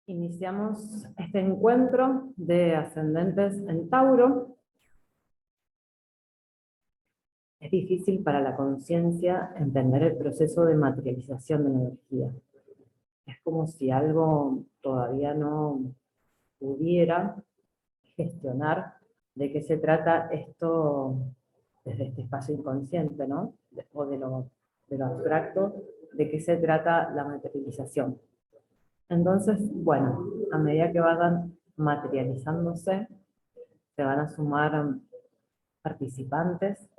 Iniciamos este encuentro de ascendentes en Tauro. Es difícil para la conciencia entender el proceso de materialización de la energía. Es como si algo todavía no pudiera gestionar de qué se trata esto desde este espacio inconsciente, ¿no? O de lo abstracto, de qué se trata la materialización. Entonces, bueno, a medida que vayan materializándose, se van a sumar participantes,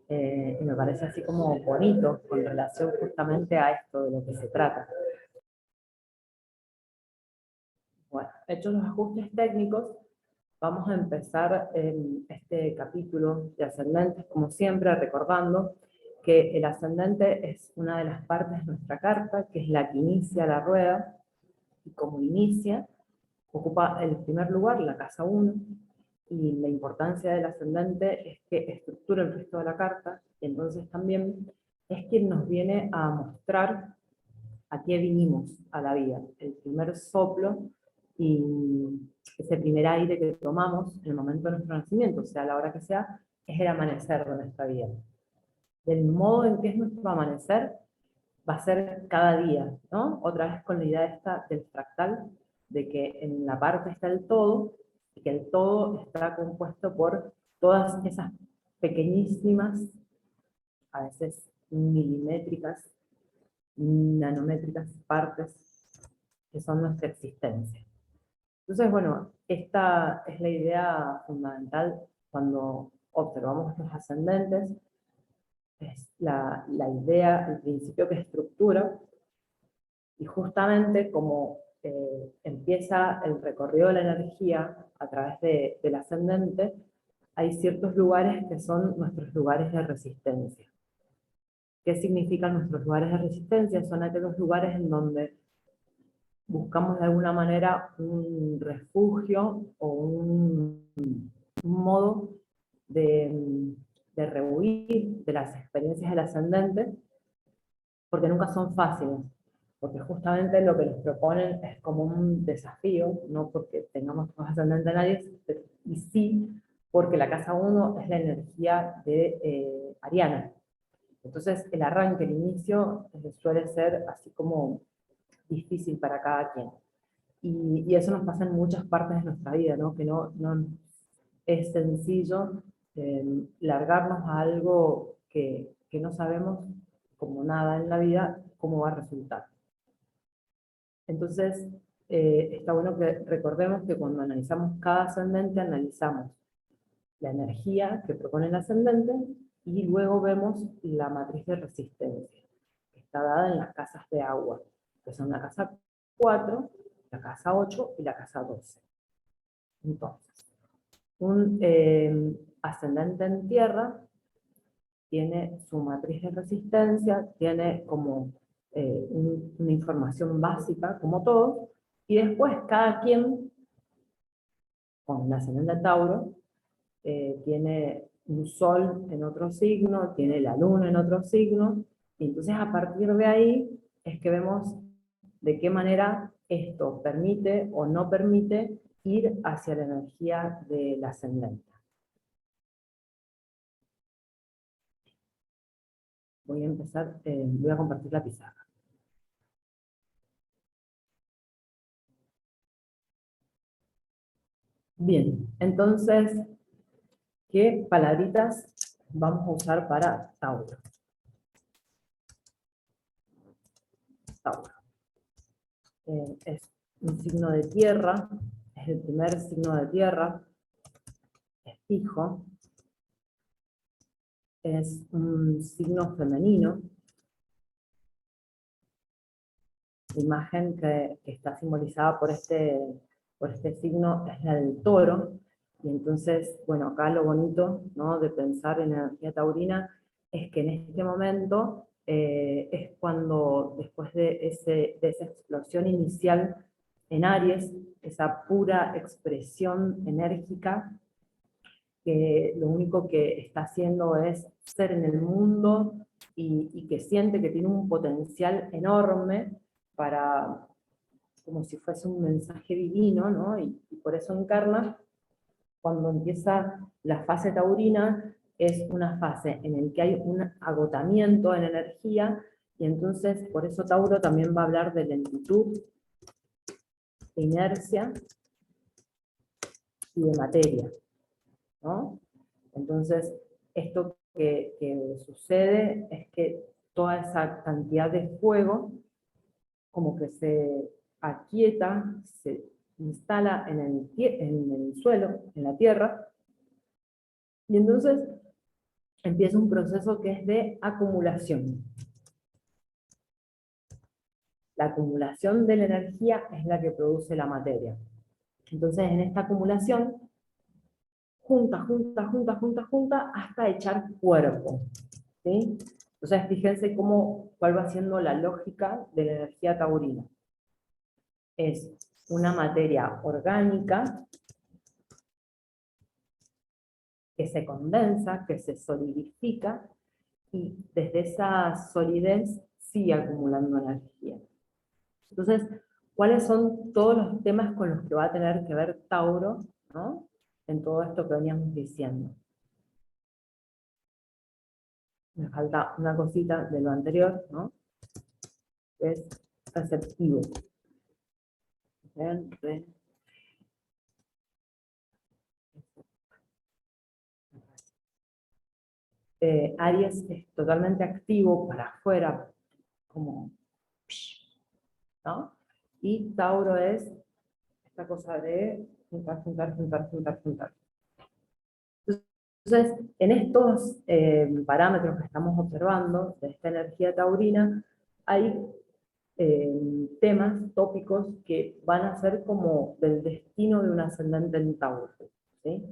y me parece así como bonito con relación justamente a esto de lo que se trata. Bueno, hechos los ajustes técnicos, vamos a empezar este capítulo de ascendentes, como siempre, recordando que el ascendente es una de las partes de nuestra carta, que es la que inicia la rueda, y como inicia, ocupa el primer lugar, la casa 1, y la importancia del ascendente es que estructura el resto de la carta, y entonces también es quien nos viene a mostrar a qué vinimos a la vida, el primer soplo y ese primer aire que tomamos en el momento de nuestro nacimiento, sea la hora que sea, es el amanecer de nuestra vida. Del modo en que es nuestro amanecer, va a ser cada día, ¿no? Otra vez con la idea esta del fractal, de que en la parte está el todo, y que el todo está compuesto por todas esas pequeñísimas, a veces milimétricas, nanométricas partes que son nuestra existencia. Entonces, bueno, esta es la idea fundamental cuando observamos los ascendentes, es la idea, el principio que estructura, y justamente como empieza el recorrido de la energía a través del ascendente, hay ciertos lugares que son nuestros lugares de resistencia. ¿Qué significan nuestros lugares de resistencia? Son aquellos lugares en donde buscamos de alguna manera un refugio o un modo de rehuir de las experiencias del ascendente, porque nunca son fáciles, porque justamente lo que nos proponen es como un desafío, no porque tengamos ascendente a nadie, y sí porque la casa 1 es la energía de Ariana. Entonces el arranque, el inicio, suele ser así como difícil para cada quien. Y eso nos pasa en muchas partes de nuestra vida, ¿no? Que no es sencillo largarnos a algo que no sabemos, como nada en la vida, cómo va a resultar. Entonces, está bueno que recordemos que cuando analizamos cada ascendente, analizamos la energía que propone el ascendente y luego vemos la matriz de resistencia, que está dada en las casas de agua, que son la casa 4, la casa 8 y la casa 12. Entonces, un ascendente en tierra tiene su matriz de resistencia, tiene como una información básica, como todo, y después cada quien, con el ascendente Tauro, tiene un sol en otro signo, tiene la luna en otro signo, y entonces a partir de ahí es que vemos de qué manera esto permite o no permite ir hacia la energía del ascendente. Voy a empezar, voy a compartir la pizarra. Bien, entonces, ¿qué palabritas vamos a usar para Tauro? Tauro. Es un signo de tierra, es el primer signo de tierra, es fijo, es un signo femenino. La imagen que está simbolizada por este signo es la del toro, y entonces, bueno, acá lo bonito, ¿no?, de pensar en energía taurina es que en este momento es cuando, después de esa explosión inicial en Aries, esa pura expresión enérgica, que lo único que está haciendo es ser en el mundo y que siente que tiene un potencial enorme para como si fuese un mensaje divino, ¿no? Y por eso encarna. Cuando empieza la fase taurina, es una fase en la que hay un agotamiento en energía, y entonces por eso Tauro también va a hablar de lentitud, de inercia y de materia, ¿no? Entonces, esto que sucede es que toda esa cantidad de fuego como que se aquieta, se instala en el suelo, en la tierra, y entonces empieza un proceso que es de acumulación. La acumulación de la energía es la que produce la materia. Entonces, en esta acumulación, junta, hasta echar cuerpo, ¿sí? Entonces, fíjense cuál va siendo la lógica de la energía taurina. Es una materia orgánica que se condensa, que se solidifica, y desde esa solidez sigue acumulando energía. Entonces, ¿cuáles son todos los temas con los que va a tener que ver Tauro, ¿no? En todo esto que veníamos diciendo? Me falta una cosita de lo anterior, ¿no? Que es receptivo. Aries es totalmente activo para afuera, como, ¿no? Y Tauro es esta cosa de juntar. Entonces, en estos parámetros que estamos observando de esta energía taurina, hay temas, tópicos que van a ser como del destino de un ascendente en Tauro, ¿sí?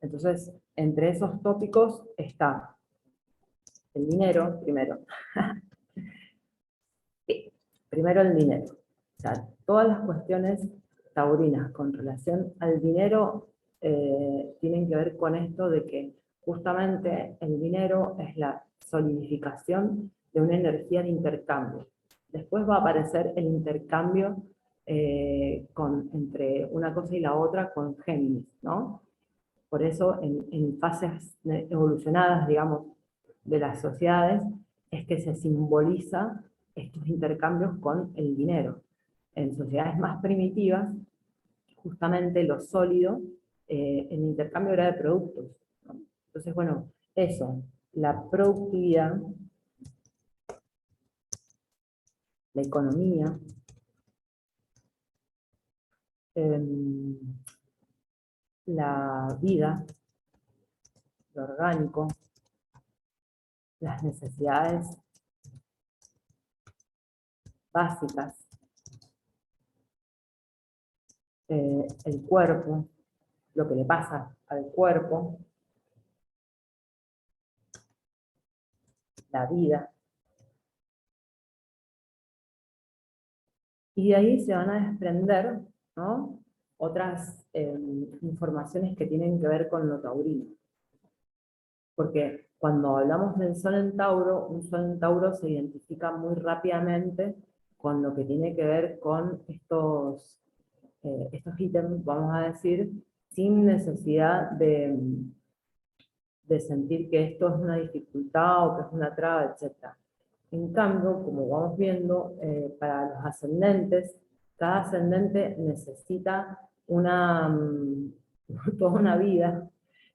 Entonces, entre esos tópicos está el dinero, primero. Sí, primero el dinero. O sea, todas las cuestiones taurinas con relación al dinero tienen que ver con esto de que justamente el dinero es la solidificación de una energía de intercambio. Después va a aparecer el intercambio entre una cosa y la otra con Géminis, ¿no? Por eso en fases evolucionadas, digamos, de las sociedades, es que se simboliza estos intercambios con el dinero. En sociedades más primitivas, justamente lo sólido, el intercambio era de productos, ¿no? Entonces, bueno, eso, la productividad, la economía, la vida, lo orgánico, las necesidades básicas, el cuerpo, lo que le pasa al cuerpo, la vida. Y de ahí se van a desprender, ¿no?, otras informaciones que tienen que ver con lo taurino. Porque cuando hablamos del Sol en Tauro, un Sol en Tauro se identifica muy rápidamente con lo que tiene que ver con estos ítems, vamos a decir, sin necesidad de sentir que esto es una dificultad o que es una traba, etc. En cambio, como vamos viendo, para los ascendentes, cada ascendente necesita toda una vida,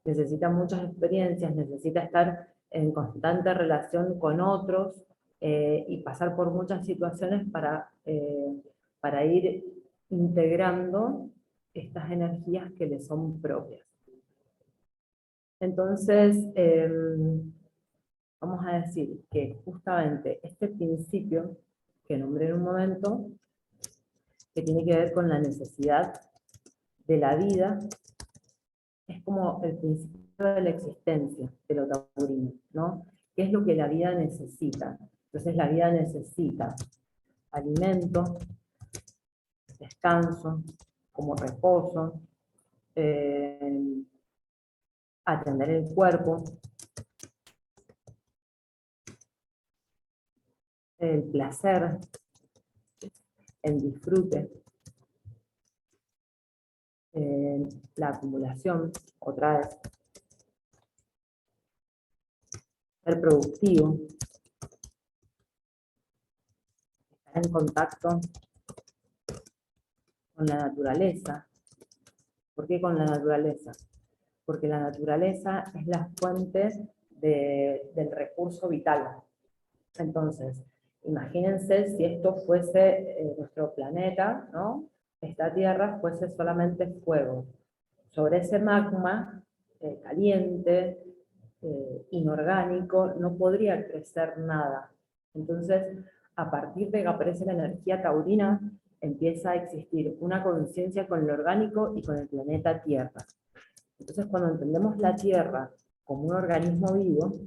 necesita muchas experiencias, necesita estar en constante relación con otros y pasar por muchas situaciones para ir integrando estas energías que le son propias. Entonces, vamos a decir que justamente este principio que nombré en un momento, que tiene que ver con la necesidad de la vida, es como el principio de la existencia de lo taurino, ¿no? ¿Qué es lo que la vida necesita? Entonces la vida necesita alimento, descanso, como reposo, atender el cuerpo, el placer, el disfrute, la acumulación, otra vez, ser productivo, estar en contacto con la naturaleza. ¿Por qué con la naturaleza? Porque la naturaleza es la fuente del recurso vital. Entonces, imagínense si esto fuese nuestro planeta, ¿no? Esta Tierra fuese solamente fuego. Sobre ese magma caliente, inorgánico, no podría crecer nada. Entonces, a partir de que aparece la energía taurina, empieza a existir una conciencia con lo orgánico y con el planeta Tierra. Entonces, cuando entendemos la Tierra como un organismo vivo,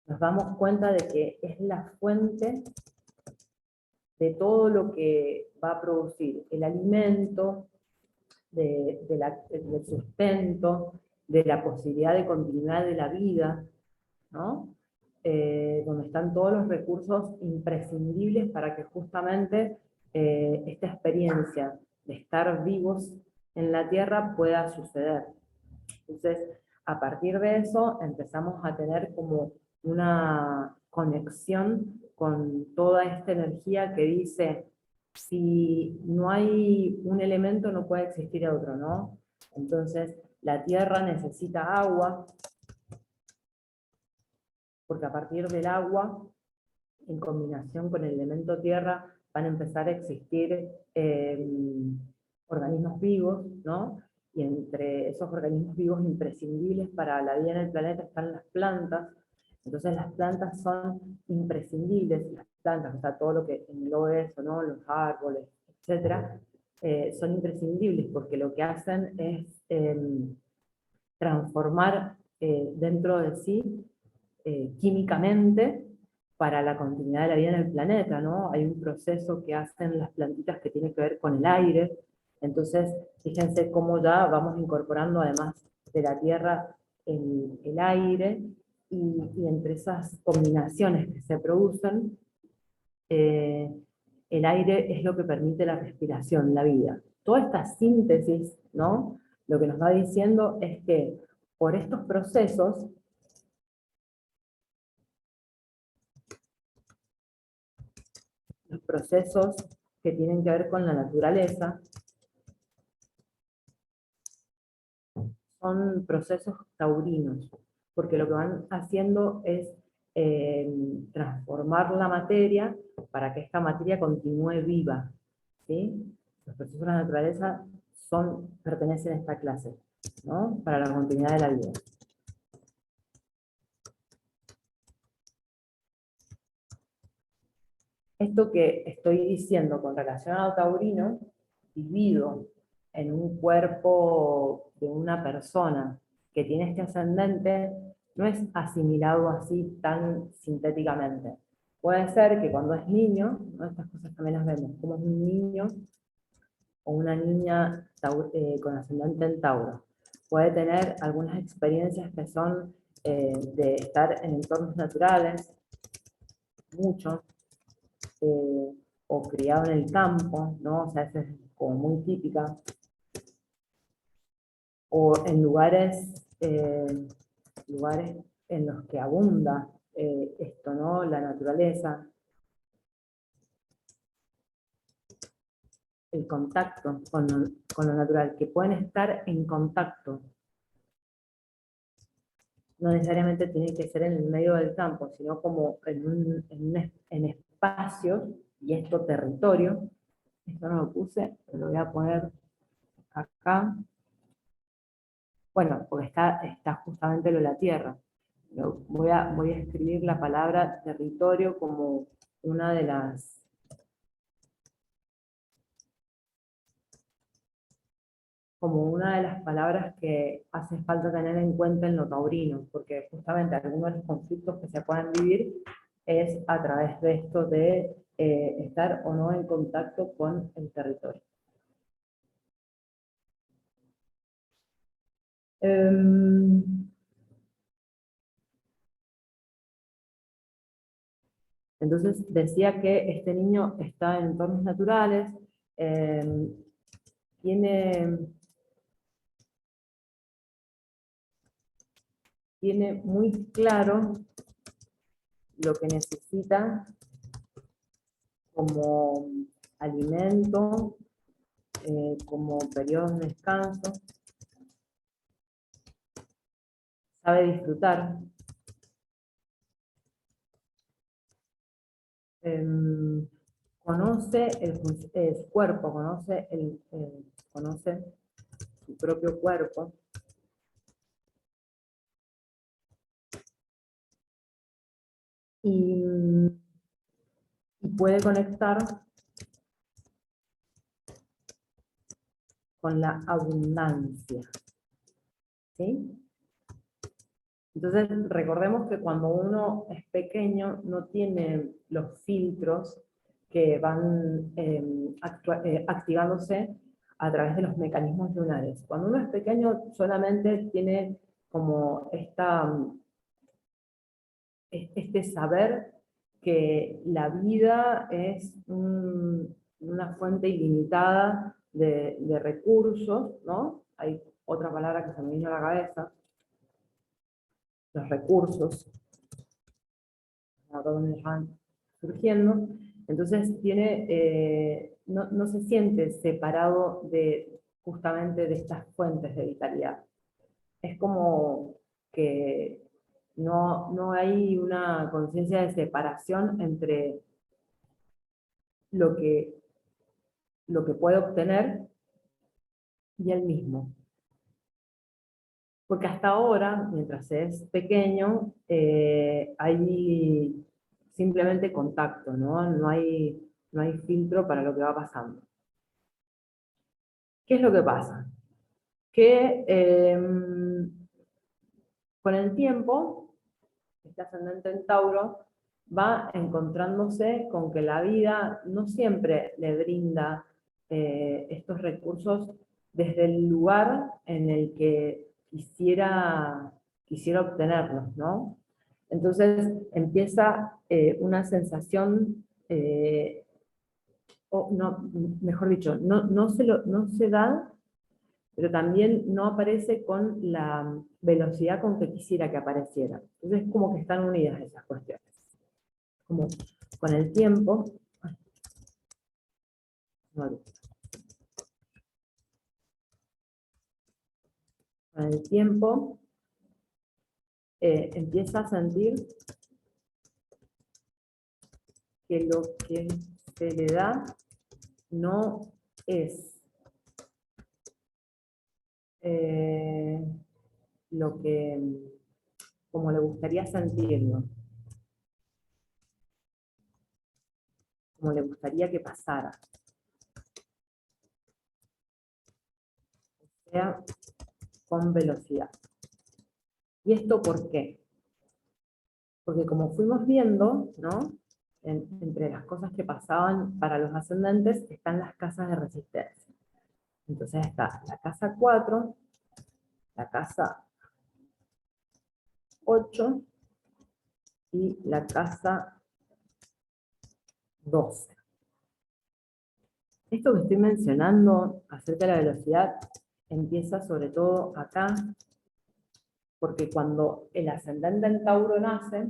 nos damos cuenta de que es la fuente de todo lo que va a producir el alimento, del sustento, de la posibilidad de continuidad de la vida, ¿no? Donde están todos los recursos imprescindibles para que justamente esta experiencia de estar vivos en la Tierra pueda suceder. Entonces, a partir de eso empezamos a tener como una conexión con toda esta energía que dice, si no hay un elemento no puede existir otro, ¿no? Entonces, la Tierra necesita agua, porque a partir del agua, en combinación con el elemento tierra, van a empezar a existir organismos vivos, ¿no? Y entre esos organismos vivos imprescindibles para la vida en el planeta están las plantas. Entonces las plantas son imprescindibles, las plantas, o sea, todo lo que engloba eso, ¿no? Los árboles, etcétera, son imprescindibles porque lo que hacen es transformar dentro de sí químicamente para la continuidad de la vida en el planeta, ¿no? Hay un proceso que hacen las plantitas que tiene que ver con el aire, entonces fíjense cómo ya vamos incorporando además de la tierra el aire, y entre esas combinaciones que se producen, eh, el aire es lo que permite la respiración, la vida. Toda esta síntesis, ¿no? Lo que nos va diciendo es que por estos procesos, los procesos que tienen que ver con la naturaleza, son procesos taurinos, porque lo que van haciendo es transformar la materia para que esta materia continúe viva, ¿sí? Los procesos de la naturaleza pertenecen a esta clase, ¿no? Para la continuidad de la vida. Esto que estoy diciendo con relación al taurino, divido en un cuerpo de una persona que tiene este ascendente, no es asimilado así tan sintéticamente. Puede ser que cuando es niño, ¿no? Estas cosas también las vemos, como es un niño o una niña con ascendente en Tauro. Puede tener algunas experiencias que son de estar en entornos naturales, mucho, o criado en el campo, ¿no? O sea, esa es como muy típica. O en lugares en los que abunda esto, ¿no? La naturaleza, el contacto con lo natural, que pueden estar en contacto. No necesariamente tiene que ser en el medio del campo, sino como en espacios, y esto territorio. Esto no lo puse, pero lo voy a poner acá. Bueno, porque está justamente lo de la tierra. Voy a escribir la palabra territorio como una de las palabras que hace falta tener en cuenta en lo taurino, porque justamente algunos de los conflictos que se pueden vivir es a través de esto de estar o no en contacto con el territorio. Entonces decía que este niño está en entornos naturales, tiene muy claro lo que necesita como alimento, como periodos de descanso, sabe disfrutar. Conoce su cuerpo, conoce su propio cuerpo. Y puede conectar con la abundancia. ¿Sí? Entonces, recordemos que cuando uno es pequeño no tiene los filtros que van activándose a través de los mecanismos lunares. Cuando uno es pequeño solamente tiene como este saber que la vida es una fuente ilimitada de recursos, ¿no? Hay otra palabra que se me vino a la cabeza, los recursos, donde van surgiendo. Entonces no se siente separado justamente de estas fuentes de vitalidad. Es como que no hay una conciencia de separación entre lo que puede obtener y él mismo. Porque hasta ahora, mientras es pequeño, hay simplemente contacto, ¿no? No hay filtro para lo que va pasando. ¿Qué es lo que pasa? Que con el tiempo, este ascendente en Tauro va encontrándose con que la vida no siempre le brinda estos recursos desde el lugar en el que quisiera obtenerlos, ¿no? Entonces empieza una sensación, o no, mejor dicho, no se da, pero también no aparece con la velocidad con que quisiera que apareciera. Entonces es como que están unidas esas cuestiones. Como con el tiempo, empieza a sentir que lo que se le da no es lo que, como le gustaría sentirlo, como le gustaría que pasara. O sea, con velocidad. ¿Y esto por qué? Porque como fuimos viendo, ¿no? Entre las cosas que pasaban para los ascendentes están las casas de resistencia. Entonces está la casa 4, la casa 8 y la casa 12. Esto que estoy mencionando acerca de la velocidad empieza sobre todo acá, porque cuando el ascendente en Tauro nace,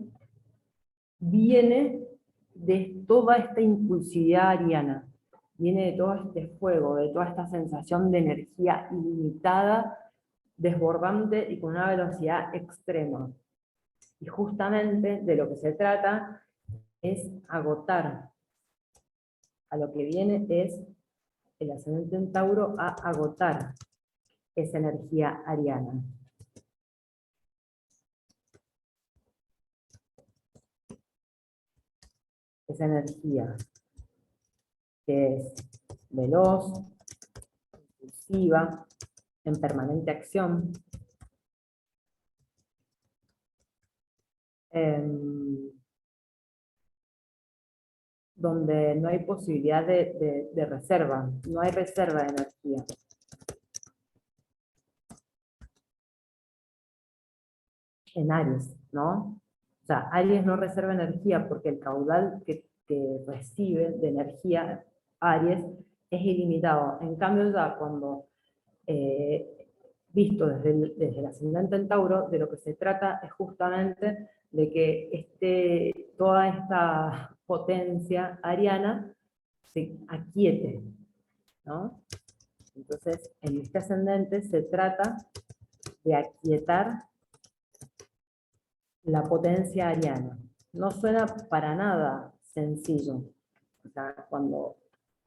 viene de toda esta impulsividad ariana, viene de todo este fuego, de toda esta sensación de energía ilimitada, desbordante y con una velocidad extrema. Y justamente de lo que se trata es agotar. A lo que viene es el ascendente en Tauro a agotar esa energía ariana. Esa energía que es veloz, impulsiva, en permanente acción, donde no hay posibilidad de reserva, no hay reserva de energía. En Aries, ¿no? O sea, Aries no reserva energía porque el caudal que recibe de energía Aries es ilimitado. En cambio ya cuando, visto desde el ascendente en Tauro, de lo que se trata es justamente de que toda esta potencia ariana se aquiete, ¿no? Entonces, en este ascendente se trata de aquietar la potencia ariana. No suena para nada sencillo. O sea, cuando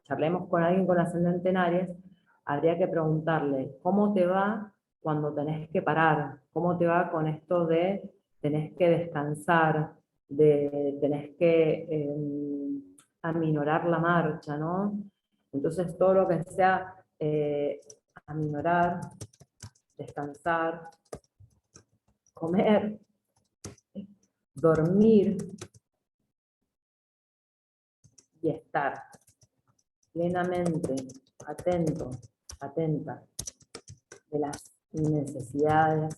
charlemos con alguien con ascendente en Aries, habría que preguntarle, ¿cómo te va cuando tenés que parar? ¿Cómo te va con esto de tenés que descansar, de tenés que aminorar la marcha, ¿no? Entonces todo lo que sea aminorar, descansar, comer, dormir y estar plenamente atento, atenta de las necesidades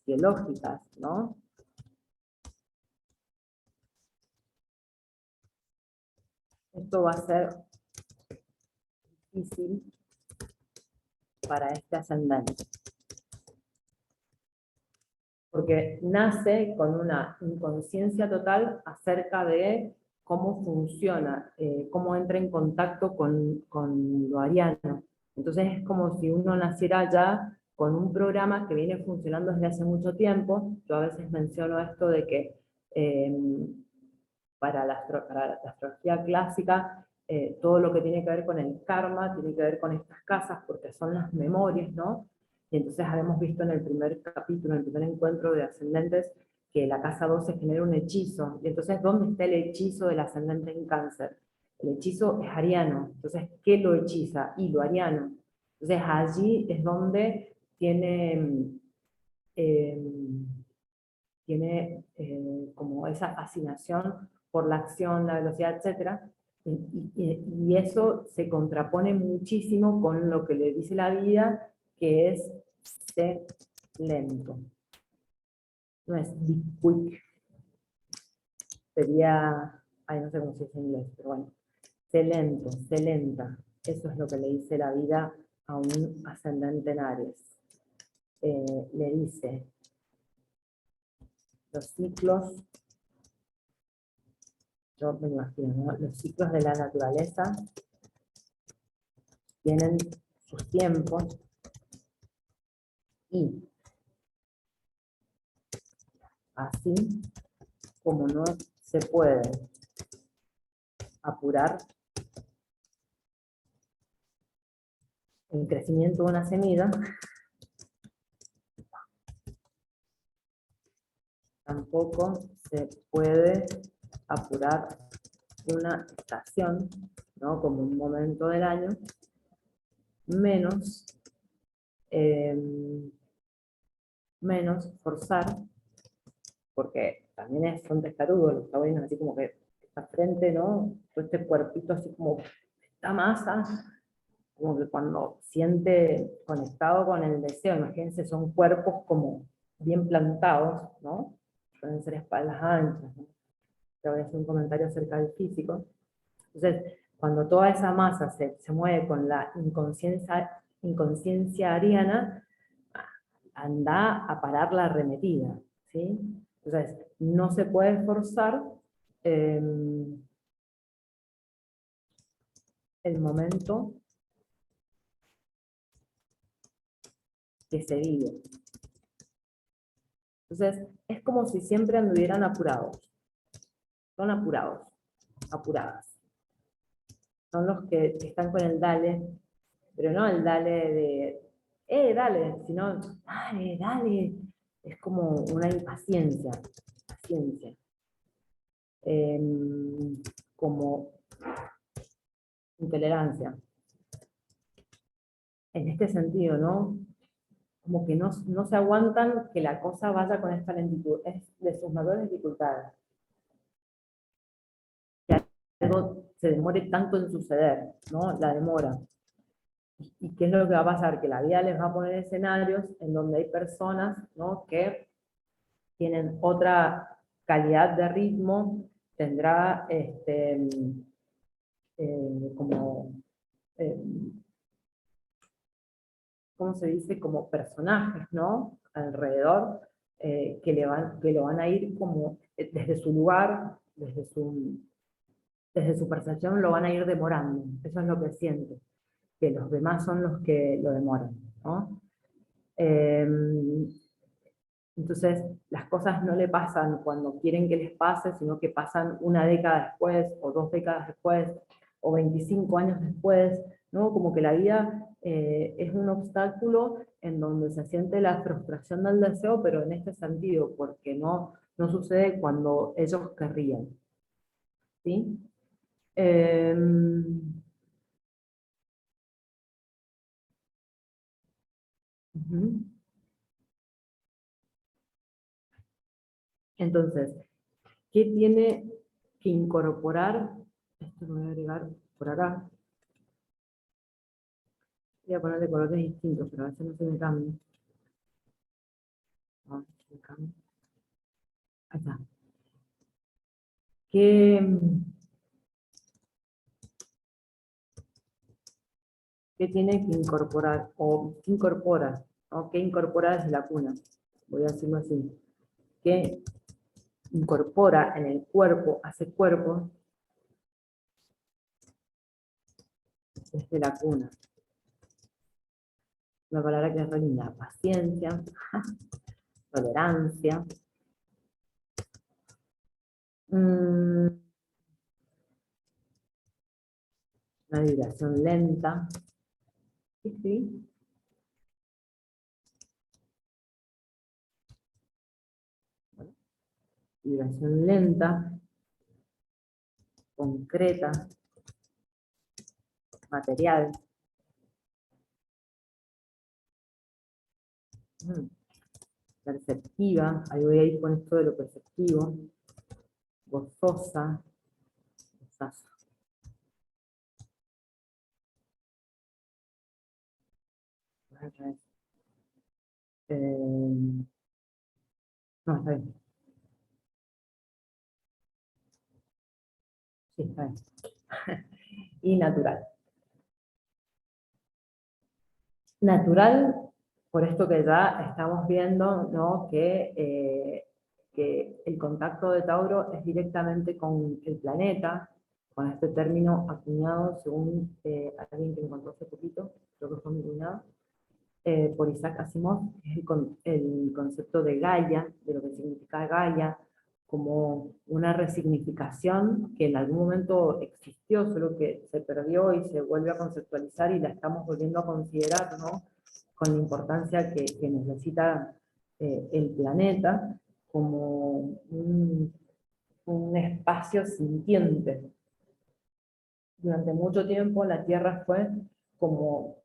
biológicas, ¿no? Esto va a ser difícil para este ascendente, porque nace con una inconsciencia total acerca de cómo funciona, cómo entra en contacto con lo ariano. Entonces es como si uno naciera ya con un programa que viene funcionando desde hace mucho tiempo. Yo a veces menciono esto de que para la astrología clásica, todo lo que tiene que ver con el karma, tiene que ver con estas casas, porque son las memorias, ¿no? Y entonces habíamos visto en el primer capítulo, en el primer encuentro de ascendentes, que la casa 12 genera un hechizo. Y entonces, ¿dónde está el hechizo del ascendente en Cáncer? El hechizo es ariano. Entonces, ¿qué lo hechiza? Y lo ariano. Entonces, allí es donde eh, tiene como esa fascinación por la acción, la velocidad, etc. Y eso se contrapone muchísimo con lo que le dice la vida, que es ser lento. No es be quick, sería, ay, no sé cómo se dice en inglés, pero bueno, sé lento, sé lenta. Eso es lo que le dice la vida a un ascendente en Aries. Le dice, los ciclos, yo me imagino, ¿no? Los ciclos de la naturaleza tienen sus tiempos y así como no se puede apurar el crecimiento de una semilla, tampoco se puede apurar una estación, ¿no? Como un momento del año, menos, menos forzar, porque también son testarudos los taurinos, así como que esta frente, ¿no? Todo este cuerpito así como esta masa, como que cuando siente conectado con el deseo, imagínense, son cuerpos como bien plantados, ¿no? Pueden ser espaldas anchas, ¿no? Te voy a hacer un comentario acerca del físico. Entonces, cuando toda esa masa se mueve con la inconsciencia ariana, anda a parar la arremetida, ¿sí? Entonces, no se puede forzar el momento que se vive. Entonces, es como si siempre anduvieran apurados. Son apurados, apuradas. Son los que están con el dale, pero no el dale de, dale, sino, dale, dale. Es como una impaciencia, paciencia. Como intolerancia. En este sentido, ¿no? Como que no se aguantan que la cosa vaya con esta lentitud. Es de sus mayores dificultades. Que algo se demore tanto en suceder, ¿no? La demora. ¿Y qué es lo que va a pasar? Que la vida les va a poner escenarios en donde hay personas, ¿no? Que tienen otra calidad de ritmo, tendrá como eh, ¿cómo se dice? Como personajes, ¿no? Alrededor, que lo van a ir como desde su lugar, desde su percepción, lo van a ir demorando. Eso es lo que siente, que los demás son los que lo demoran, ¿no? Eh, entonces, las cosas no le pasan cuando quieren que les pase, sino que pasan una década después, o 2 décadas después, o 25 años después, ¿no? Como que la vida es un obstáculo en donde se siente la frustración del deseo, pero en este sentido, porque no sucede cuando ellos querrían, ¿sí? Eh, ujú. Entonces, ¿qué tiene que incorporar? Esto lo voy a agregar por acá. Voy a ponerle colores distintos, pero a veces no se me cambia. A ver si me cambia. Ahí está. ¿Qué, qué tiene que incorporar? ¿O qué incorpora? ¿No? ¿Qué incorpora desde la cuna? Voy a decirlo así. ¿Qué incorpora en el cuerpo, hace cuerpo, desde la cuna? Una palabra que es re linda. Paciencia, tolerancia, mm, una vibración lenta. Sí, sí. Bueno, vibración lenta, concreta, material. Mm, perceptiva, ahí voy a ir con esto de lo perceptivo, gozosa, gozazo. No, está bien, sí, está bien. Y natural. Natural, por esto que ya estamos viendo, ¿no? Que el contacto de Tauro es directamente con el planeta, con este término acuñado según alguien que me contó hace poquito, creo que fue mi cuñado, por Isaac Asimov, que es el concepto de Gaia, de lo que significa Gaia, como una resignificación que en algún momento existió, solo que se perdió y se vuelve a conceptualizar y la estamos volviendo a considerar, ¿no? Con la importancia que necesita el planeta como un espacio sintiente. Durante mucho tiempo la Tierra fue como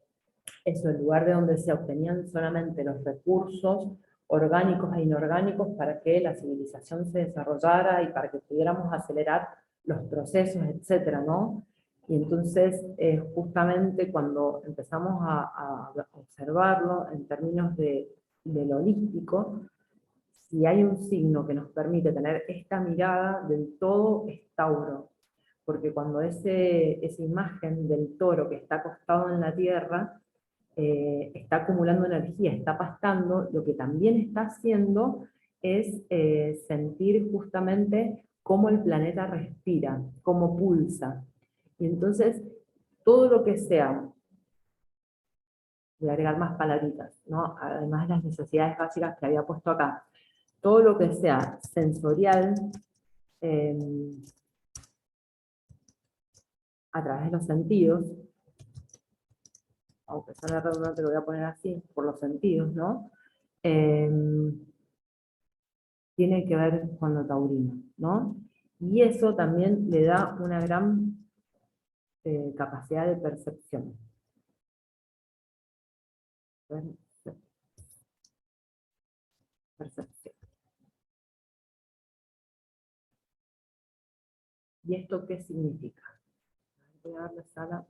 eso, el lugar de donde se obtenían solamente los recursos orgánicos e inorgánicos para que la civilización se desarrollara y para que pudiéramos acelerar los procesos, etcétera, ¿no? Y entonces, justamente cuando empezamos a observarlo en términos de lo holístico, si hay un signo que nos permite tener esta mirada del todo es Tauro, porque cuando esa imagen del toro que está acostado en la tierra está acumulando energía, está pastando, lo que también está haciendo es sentir justamente cómo el planeta respira, cómo pulsa. Y entonces, todo lo que sea, voy a agregar más palabritas, ¿no? Además de las necesidades básicas que había puesto acá, todo lo que sea sensorial, eh, a través de los sentidos, aunque suene redundante, lo voy a poner así, por los sentidos, ¿no? Eh, tiene que ver con lo taurino, ¿no? Y eso también le da una gran capacidad de percepción. Percepción. ¿Y esto qué significa? Voy a darle sala.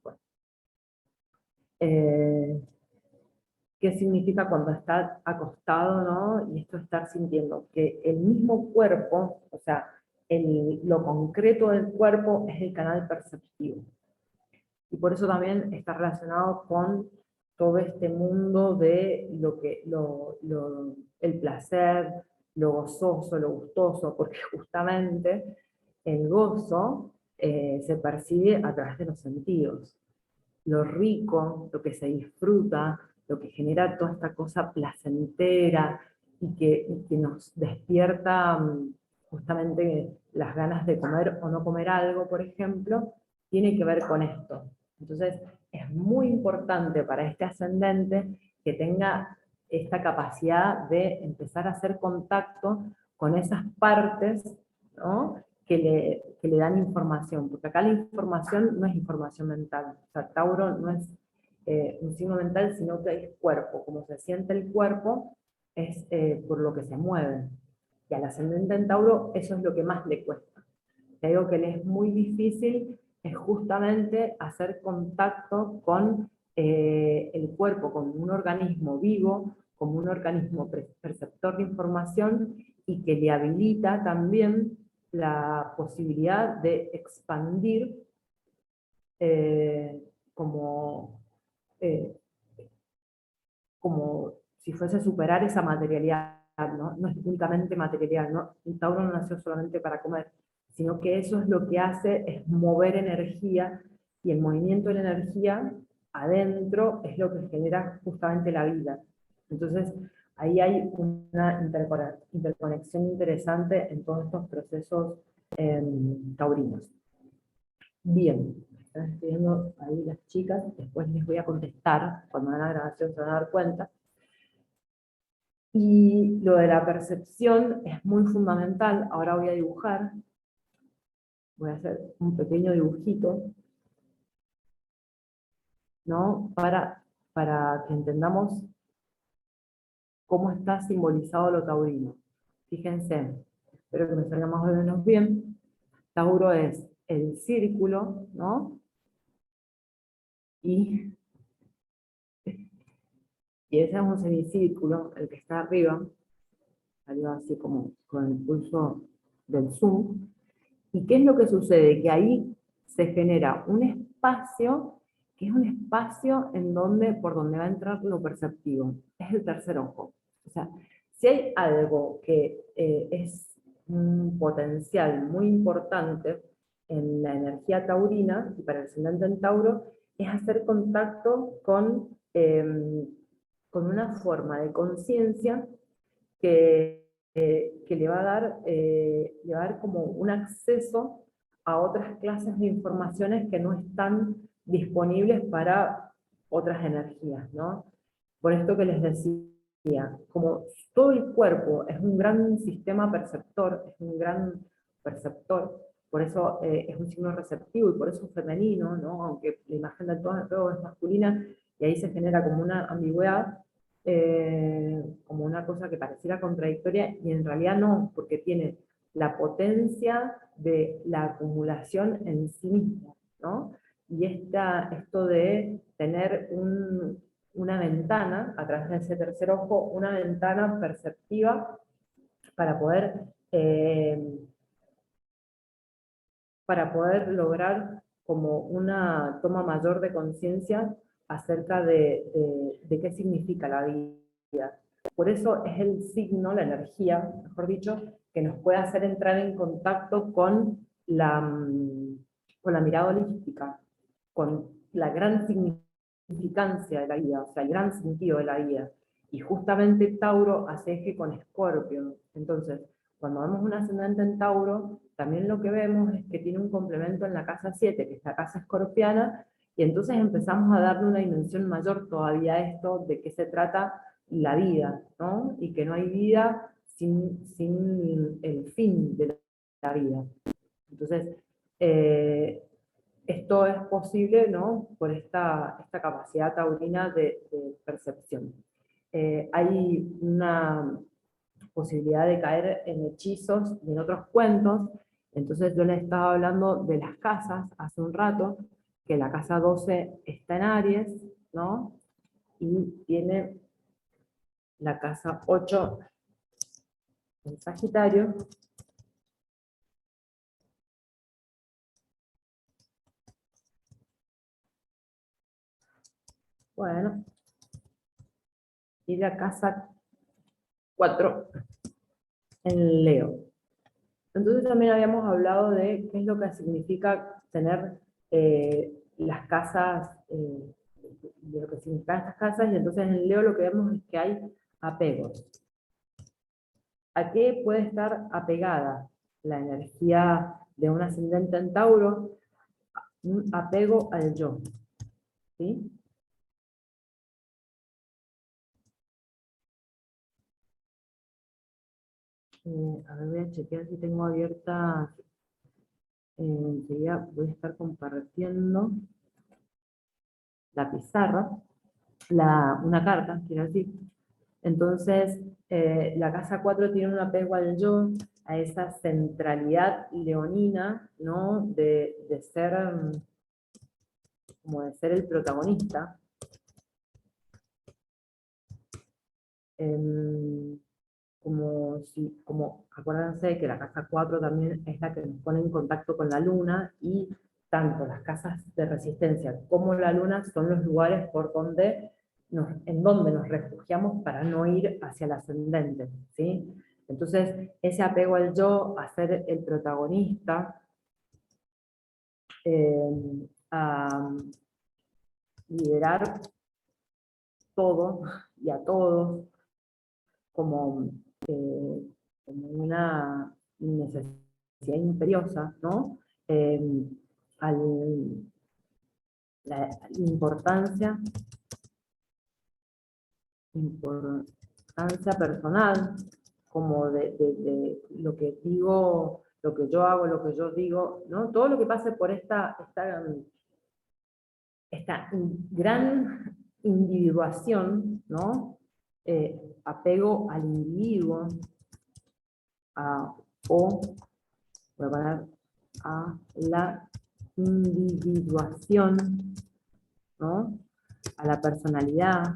Bueno. ¿Qué significa cuando está acostado, ¿no? Y esto estar sintiendo que el mismo cuerpo, o sea, lo concreto del cuerpo es el canal perceptivo. Y por eso también está relacionado con todo este mundo de el placer, lo gozoso, lo gustoso, porque justamente el gozo se percibe a través de los sentidos. Lo rico, lo que se disfruta, lo que genera toda esta cosa placentera y que nos despierta justamente las ganas de comer o no comer algo, por ejemplo, tiene que ver con esto. Entonces, es muy importante para este ascendente que tenga esta capacidad de empezar a hacer contacto con esas partes, ¿no? que le dan información, porque acá la información no es información mental, o sea, Tauro no es un signo mental, sino que es cuerpo, como se siente el cuerpo, es por lo que se mueve. Y al ascendente en Tauro eso es lo que más le cuesta. Te digo que le es muy difícil, es justamente hacer contacto con el cuerpo, como un organismo vivo, como un organismo perceptor de información, y que le habilita también la posibilidad de expandir eh, como, eh, como si fuese a superar esa materialidad, ¿no? No es únicamente materialidad, ¿no? Un Tauro no nació solamente para comer, sino que eso es lo que hace, es mover energía, y el movimiento de la energía adentro es lo que genera justamente la vida. Entonces, ahí hay una interconexión interesante en todos estos procesos taurinos. Bien, están escribiendo ahí las chicas, después les voy a contestar, cuando hagan la grabación se van a dar cuenta. Y lo de la percepción es muy fundamental. Ahora voy a dibujar, voy a hacer un pequeño dibujito, ¿no? Para que entendamos cómo está simbolizado lo taurino. Fíjense, espero que me salga más o menos bien. Tauro es el círculo, ¿no? Y ese es un semicírculo, el que está arriba así como con el pulso del zoom. ¿Y qué es lo que sucede? Que ahí se genera un espacio, que es un espacio por donde va a entrar lo perceptivo. Es el tercer ojo. O sea, si hay algo que es un potencial muy importante en la energía taurina, y para el ascendente en Tauro, es hacer contacto con una forma de conciencia que le va a dar como un acceso a otras clases de informaciones que no están disponibles para otras energías, ¿no? Por esto que les decía, como todo el cuerpo es un gran sistema perceptor, es un gran perceptor, por eso es un signo receptivo y por eso es femenino, ¿no? Aunque la imagen del todo es masculina, y ahí se genera como una ambigüedad, como una cosa que pareciera contradictoria, y en realidad no, porque tiene la potencia de la acumulación en sí mismo, ¿no? Y esto de tener una ventana, a través de ese tercer ojo, una ventana perceptiva para poder, eh, para poder lograr como una toma mayor de conciencia acerca de qué significa la vida. Por eso es el signo, la energía, mejor dicho, que nos puede hacer entrar en contacto con la mirada holística, con la gran significancia de la vida, o sea, el gran sentido de la vida. Y justamente Tauro hace eje con Escorpio. Entonces, cuando vemos un ascendente en Tauro, también lo que vemos es que tiene un complemento en la casa 7, que es la casa escorpiana, y entonces empezamos a darle una dimensión mayor todavía a esto de qué se trata la vida, ¿no? Y que no hay vida sin el fin de la vida. Entonces, esto es posible, ¿no? Por esta capacidad taurina de percepción. Hay una posibilidad de caer en hechizos y en otros cuentos. Entonces yo les estaba hablando de las casas hace un rato, que la casa 12 está en Aries, ¿no? Y tiene la casa 8 en Sagitario. Bueno, y la casa 4 en Leo. Entonces también habíamos hablado de qué es lo que significa tener las casas, de lo que significan estas casas, y entonces en Leo lo que vemos es que hay apegos. ¿A qué puede estar apegada la energía de un ascendente en Tauro? Un apego al yo, ¿sí? A ver, voy a chequear si tengo abierta, enseguida voy a estar compartiendo la pizarra, una carta, quiero decir. Entonces, la casa 4 tiene un apego al yo, a esa centralidad leonina, ¿no? De ser, como de ser el protagonista. Como acuérdense que la casa 4 también es la que nos pone en contacto con la luna, y tanto las casas de resistencia como la luna son los lugares por donde en donde nos refugiamos para no ir hacia el ascendente, ¿sí? Entonces, ese apego al yo, a ser el protagonista, a liderar todo y a todos, como, como una necesidad imperiosa, ¿no? Eh, la importancia personal, como de lo que digo, lo que yo hago, lo que yo digo, ¿no? Todo lo que pase por esta gran individuación, ¿no? Apego al individuo, o voy a poner a la individuación, ¿no? A la personalidad,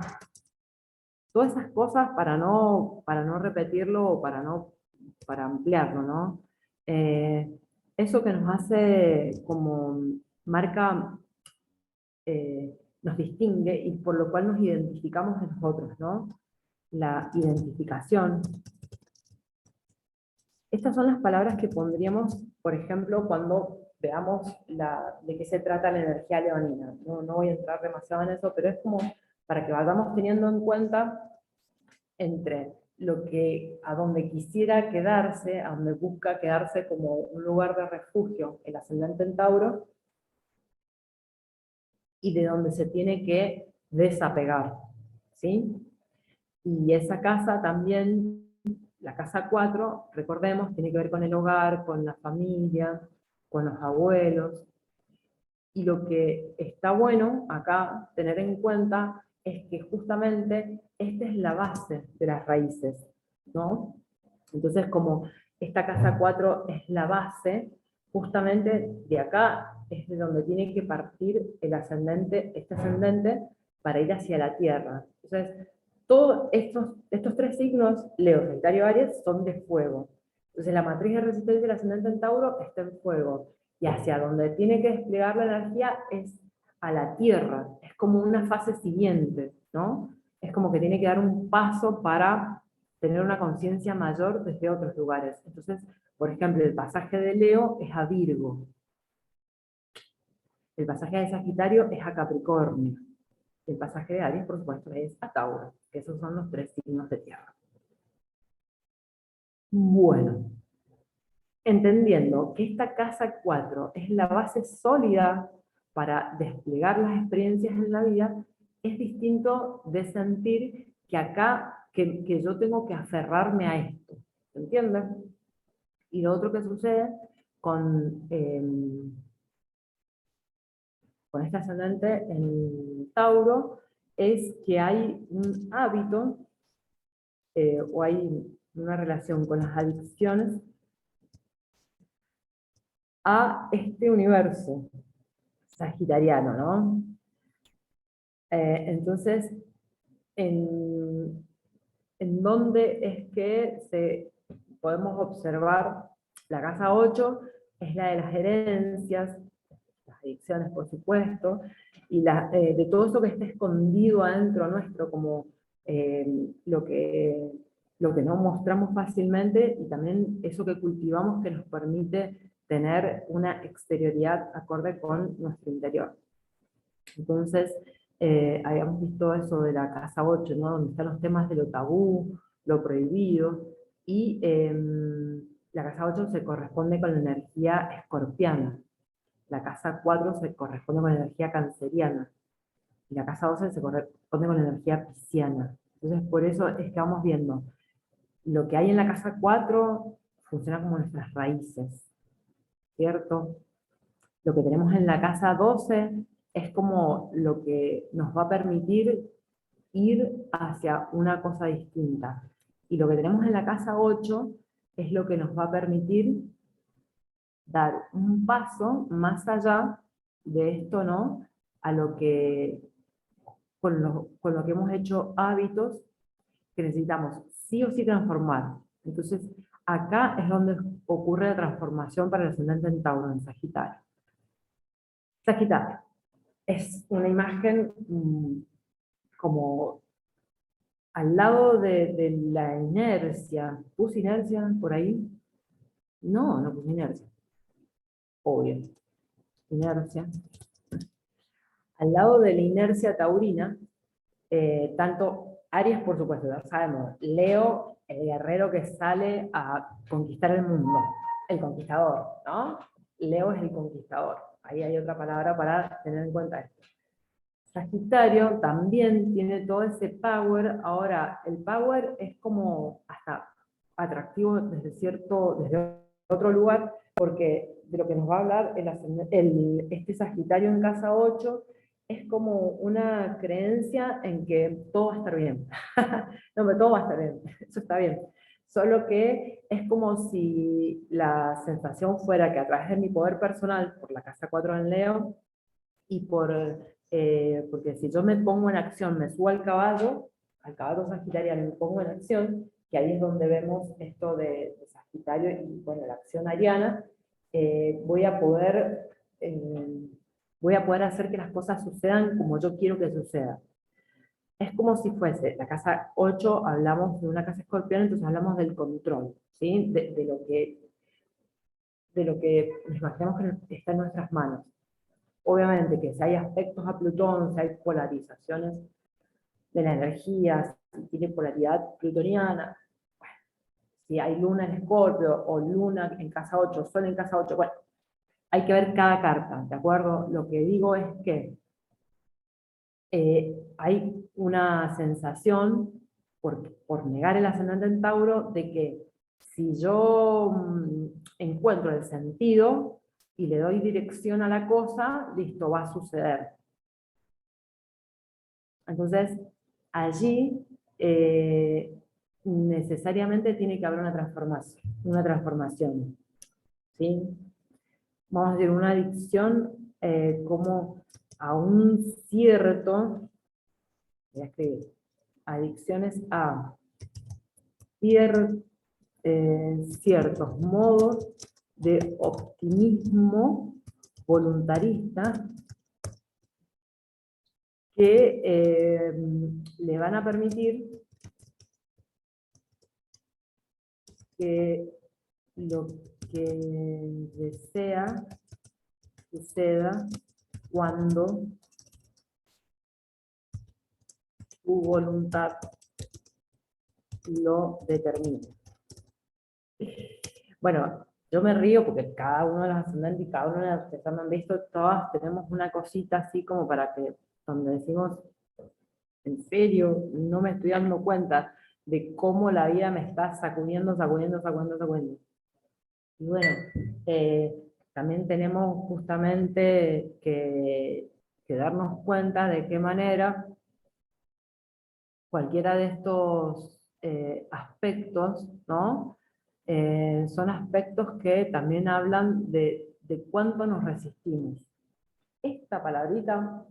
todas esas cosas para no repetirlo o para ampliarlo, ¿no? Eso que nos hace como marca, nos distingue y por lo cual nos identificamos en nosotros, ¿no? La identificación. Estas son las palabras que pondríamos, por ejemplo, cuando veamos de qué se trata la energía leonina. No voy a entrar demasiado en eso, pero es como para que vayamos teniendo en cuenta entre lo que a donde quisiera quedarse, a donde busca quedarse como un lugar de refugio el ascendente en Tauro, y de donde se tiene que desapegar, ¿sí? Y esa casa también, la casa 4, recordemos, tiene que ver con el hogar, con la familia, con los abuelos. Y lo que está bueno acá tener en cuenta es que justamente esta es la base de las raíces, ¿no? Entonces, como esta casa 4 es la base, justamente de acá es de donde tiene que partir el ascendente, este ascendente, para ir hacia la Tierra. Entonces, todos estos tres signos, Leo, Sagitario, Aries, son de fuego. Entonces, la matriz de resistencia del ascendente en Tauro está en fuego. Y hacia donde tiene que desplegar la energía es a la Tierra. Es como una fase siguiente, ¿no? Es como que tiene que dar un paso para tener una conciencia mayor desde otros lugares. Entonces, por ejemplo, el pasaje de Leo es a Virgo. El pasaje de Sagitario es a Capricornio. El pasaje de Aries, por supuesto, es a Tauro, que esos son los tres signos de tierra. Bueno, entendiendo que esta casa 4 es la base sólida para desplegar las experiencias en la vida, es distinto de sentir que acá, que yo tengo que aferrarme a esto. ¿Se entiende? Y lo otro que sucede con, con este ascendente en Tauro es que hay un hábito, o hay una relación con las adicciones a este universo sagitariano, ¿no? Entonces, en en donde es que podemos observar la casa 8, es la de las herencias, las adicciones por supuesto, y de todo eso que está escondido adentro nuestro, como lo que no mostramos fácilmente, y también eso que cultivamos que nos permite tener una exterioridad acorde con nuestro interior. Entonces, habíamos visto eso de la casa 8, ¿no? Donde están los temas de lo tabú, lo prohibido, y la casa 8 se corresponde con la energía escorpiana, la casa 4 se corresponde con la energía canceriana, y la casa 12 se corresponde con la energía pisciana. Entonces, por eso es que vamos viendo, lo que hay en la casa 4 funciona como nuestras raíces, ¿cierto? Lo que tenemos en la casa 12 es como lo que nos va a permitir ir hacia una cosa distinta. Y lo que tenemos en la casa 8 es lo que nos va a permitir dar un paso más allá de esto, ¿no? A lo que, con lo que hemos hecho hábitos que necesitamos sí o sí transformar. Entonces, acá es donde ocurre la transformación para el ascendente en Tauro, en Sagitario. Sagitario es una imagen como al lado de la inercia. ¿Puse inercia por ahí? No, no puse inercia. Obvio. Inercia. Al lado de la inercia taurina, tanto Aries, por supuesto, ya sabemos, Leo, el guerrero que sale a conquistar el mundo, el conquistador, ¿no? Leo es el conquistador. Ahí hay otra palabra para tener en cuenta esto. Sagitario también tiene todo ese power. Ahora, el power es como hasta atractivo desde otro lugar, porque de lo que nos va a hablar este Sagitario en casa 8 es como una creencia en que todo va a estar bien. No, pero todo va a estar bien, eso está bien. Solo que es como si la sensación fuera que a través de mi poder personal, por la casa 4 en Leo, y porque si yo me pongo en acción, me subo al caballo sagitariano, me pongo en acción, que ahí es donde vemos esto de Sagitario y bueno, la acción ariana, voy a poder hacer que las cosas sucedan como yo quiero que sucedan. Es como si fuese la casa 8, hablamos de una casa escorpión, entonces hablamos del control, ¿sí? De lo que nos imaginamos que está en nuestras manos. Obviamente que si hay aspectos a Plutón, si hay polarizaciones de la energía, si tiene polaridad plutoniana, bueno, si hay luna en Escorpio o luna en casa 8, sol en casa 8, bueno, hay que ver cada carta, ¿de acuerdo? Lo que digo es que hay una sensación, por negar el ascendente en Tauro, de que si yo encuentro el sentido y le doy dirección a la cosa, listo, va a suceder. Entonces, allí necesariamente tiene que haber una transformación, ¿sí? Vamos a decir, una adicción como a un cierto, voy a escribir, adicciones a ciertos modos de optimismo voluntarista que le van a permitir que lo que desea suceda cuando su voluntad lo determine. Bueno, yo me río porque cada uno de los ascendentes y cada uno de las que se me han visto, todas tenemos una cosita así como para que, donde decimos, en serio, no me estoy dando cuenta de cómo la vida me está sacudiendo. Y bueno, también tenemos justamente que darnos cuenta de qué manera cualquiera de estos aspectos, ¿no? Son aspectos que también hablan de cuánto nos resistimos. Esta palabrita,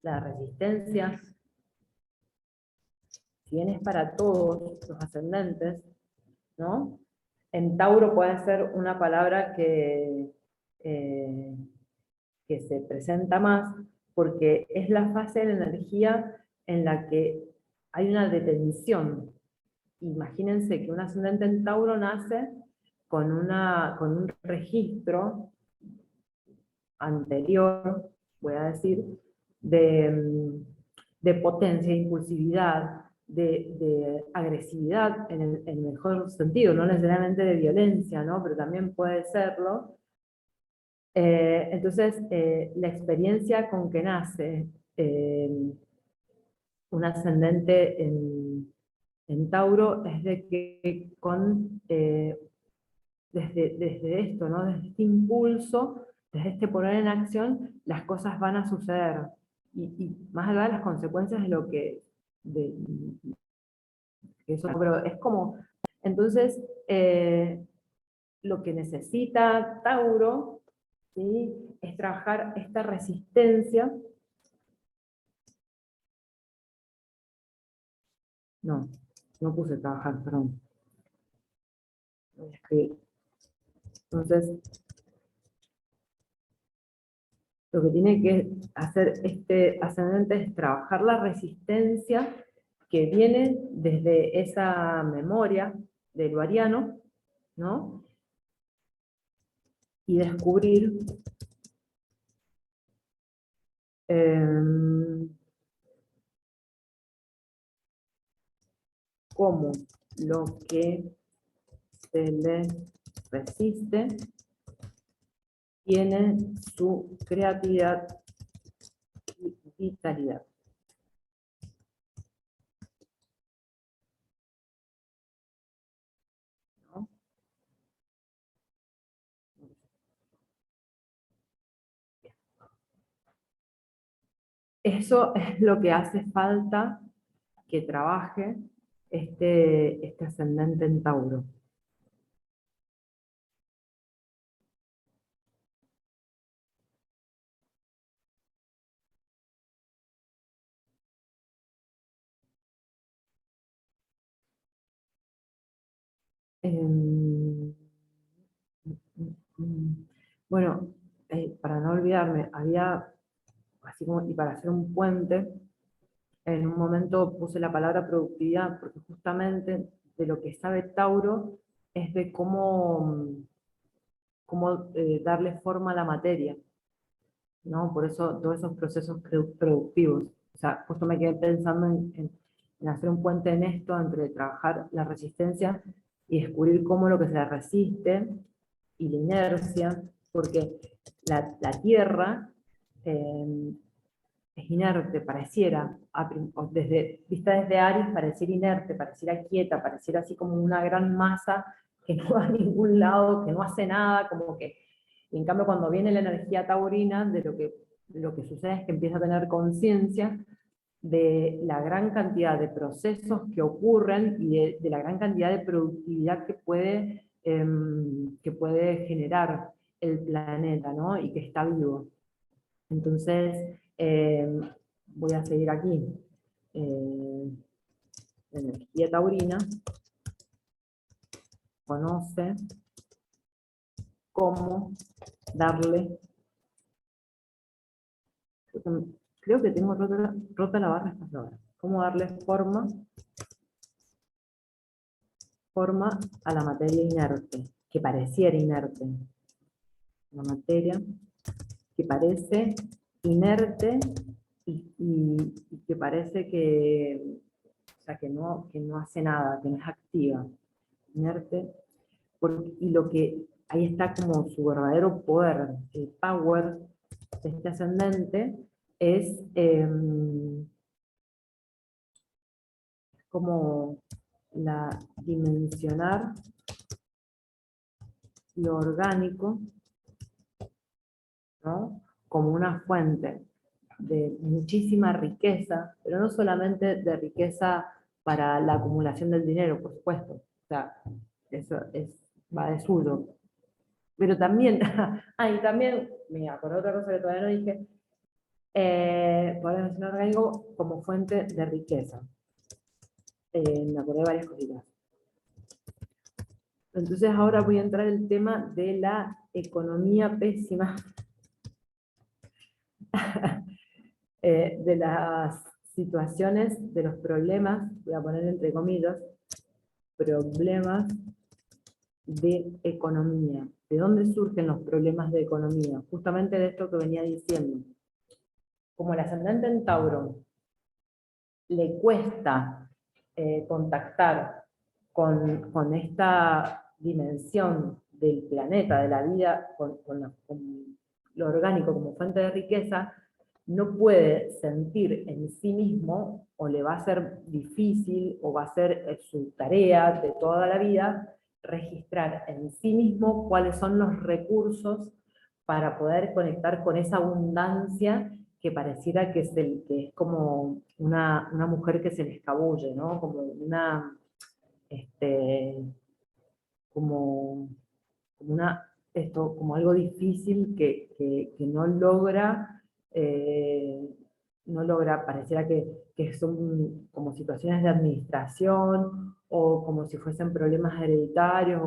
la resistencia, si bien es para todos los ascendentes, ¿no? En Tauro puede ser una palabra que se presenta más, porque es la fase de la energía en la que hay una detención. Imagínense que un ascendente en Tauro nace con un registro anterior, voy a decir, de potencia, impulsividad, de agresividad en el mejor sentido, no necesariamente de violencia, ¿no? Pero también puede serlo. Entonces, la experiencia con que nace un ascendente en Tauro es de que desde esto, ¿no? Desde este impulso, desde este poner en acción, las cosas van a suceder. Y más allá de las consecuencias de lo de, eso, pero es como, entonces, lo que necesita Tauro, ¿sí? Es trabajar esta resistencia. No puse trabajar, perdón. Voy a escribir. Entonces, lo que tiene que hacer este ascendente es trabajar la resistencia que viene desde esa memoria del ariano, ¿no? Y descubrir cómo lo que se le resiste tiene su creatividad y vitalidad. ¿No? Eso es lo que hace falta que trabaje este ascendente en Tauro. Bueno, para no olvidarme, había, así como, y para hacer un puente, en un momento puse la palabra productividad, porque justamente de lo que sabe Tauro es de cómo darle forma a la materia, ¿no? Por eso todos esos procesos productivos. O sea, justo me quedé pensando en hacer un puente en esto, entre trabajar la resistencia y descubrir cómo lo que se resiste y la inercia, porque la Tierra es inerte, pareciera, vista desde Aries, pareciera inerte, pareciera quieta, pareciera así como una gran masa que no va a ningún lado, que no hace nada, como que, y en cambio cuando viene la energía taurina, de lo que sucede es que empieza a tener conciencia de la gran cantidad de procesos que ocurren y de la gran cantidad de productividad que puede generar el planeta, ¿no? Y que está vivo. Entonces, voy a seguir aquí. Energía taurina conoce cómo darle, creo que tengo rota la barra esta flor, cómo darle forma a la materia inerte, que pareciera inerte. La materia que parece inerte y que parece o sea, que no hace nada, que no es activa. Inerte, y lo que ahí está como su verdadero poder, el power de este ascendente, es como dimensionar lo orgánico, ¿no? Como una fuente de muchísima riqueza, pero no solamente de riqueza para la acumulación del dinero, por supuesto, o sea, eso va de suyo, pero también, y también, me acordé otra cosa que todavía no dije, podemos mencionar orgánico como fuente de riqueza. me acordé de varias cositas. Entonces ahora voy a entrar en el tema de la economía pésima, de las situaciones, de los problemas, voy a poner entre comillas, problemas de economía. ¿De dónde surgen los problemas de economía? Justamente de esto que venía diciendo. Como el ascendente en Tauro le cuesta contactar con esta dimensión del planeta, de la vida, con lo orgánico como fuente de riqueza, no puede sentir en sí mismo, o le va a ser difícil, o va a ser su tarea de toda la vida, registrar en sí mismo cuáles son los recursos para poder conectar con esa abundancia que pareciera que es como una mujer que se le escabulle, ¿no? Como este, como, como algo difícil que no logra, pareciera que son como situaciones de administración, o como si fuesen problemas hereditarios,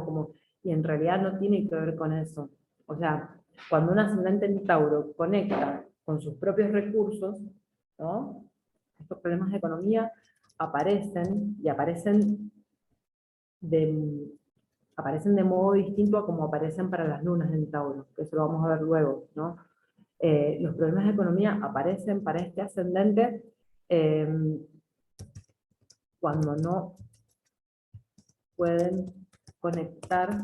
y en realidad no tiene que ver con eso. O sea, cuando un ascendente en Tauro conecta con sus propios recursos, ¿no? Estos problemas de economía aparecen, y de, aparecen de modo distinto a como aparecen para las lunas en Tauro, que eso lo vamos a ver luego, ¿no? Los problemas de economía aparecen para este ascendente cuando no pueden conectar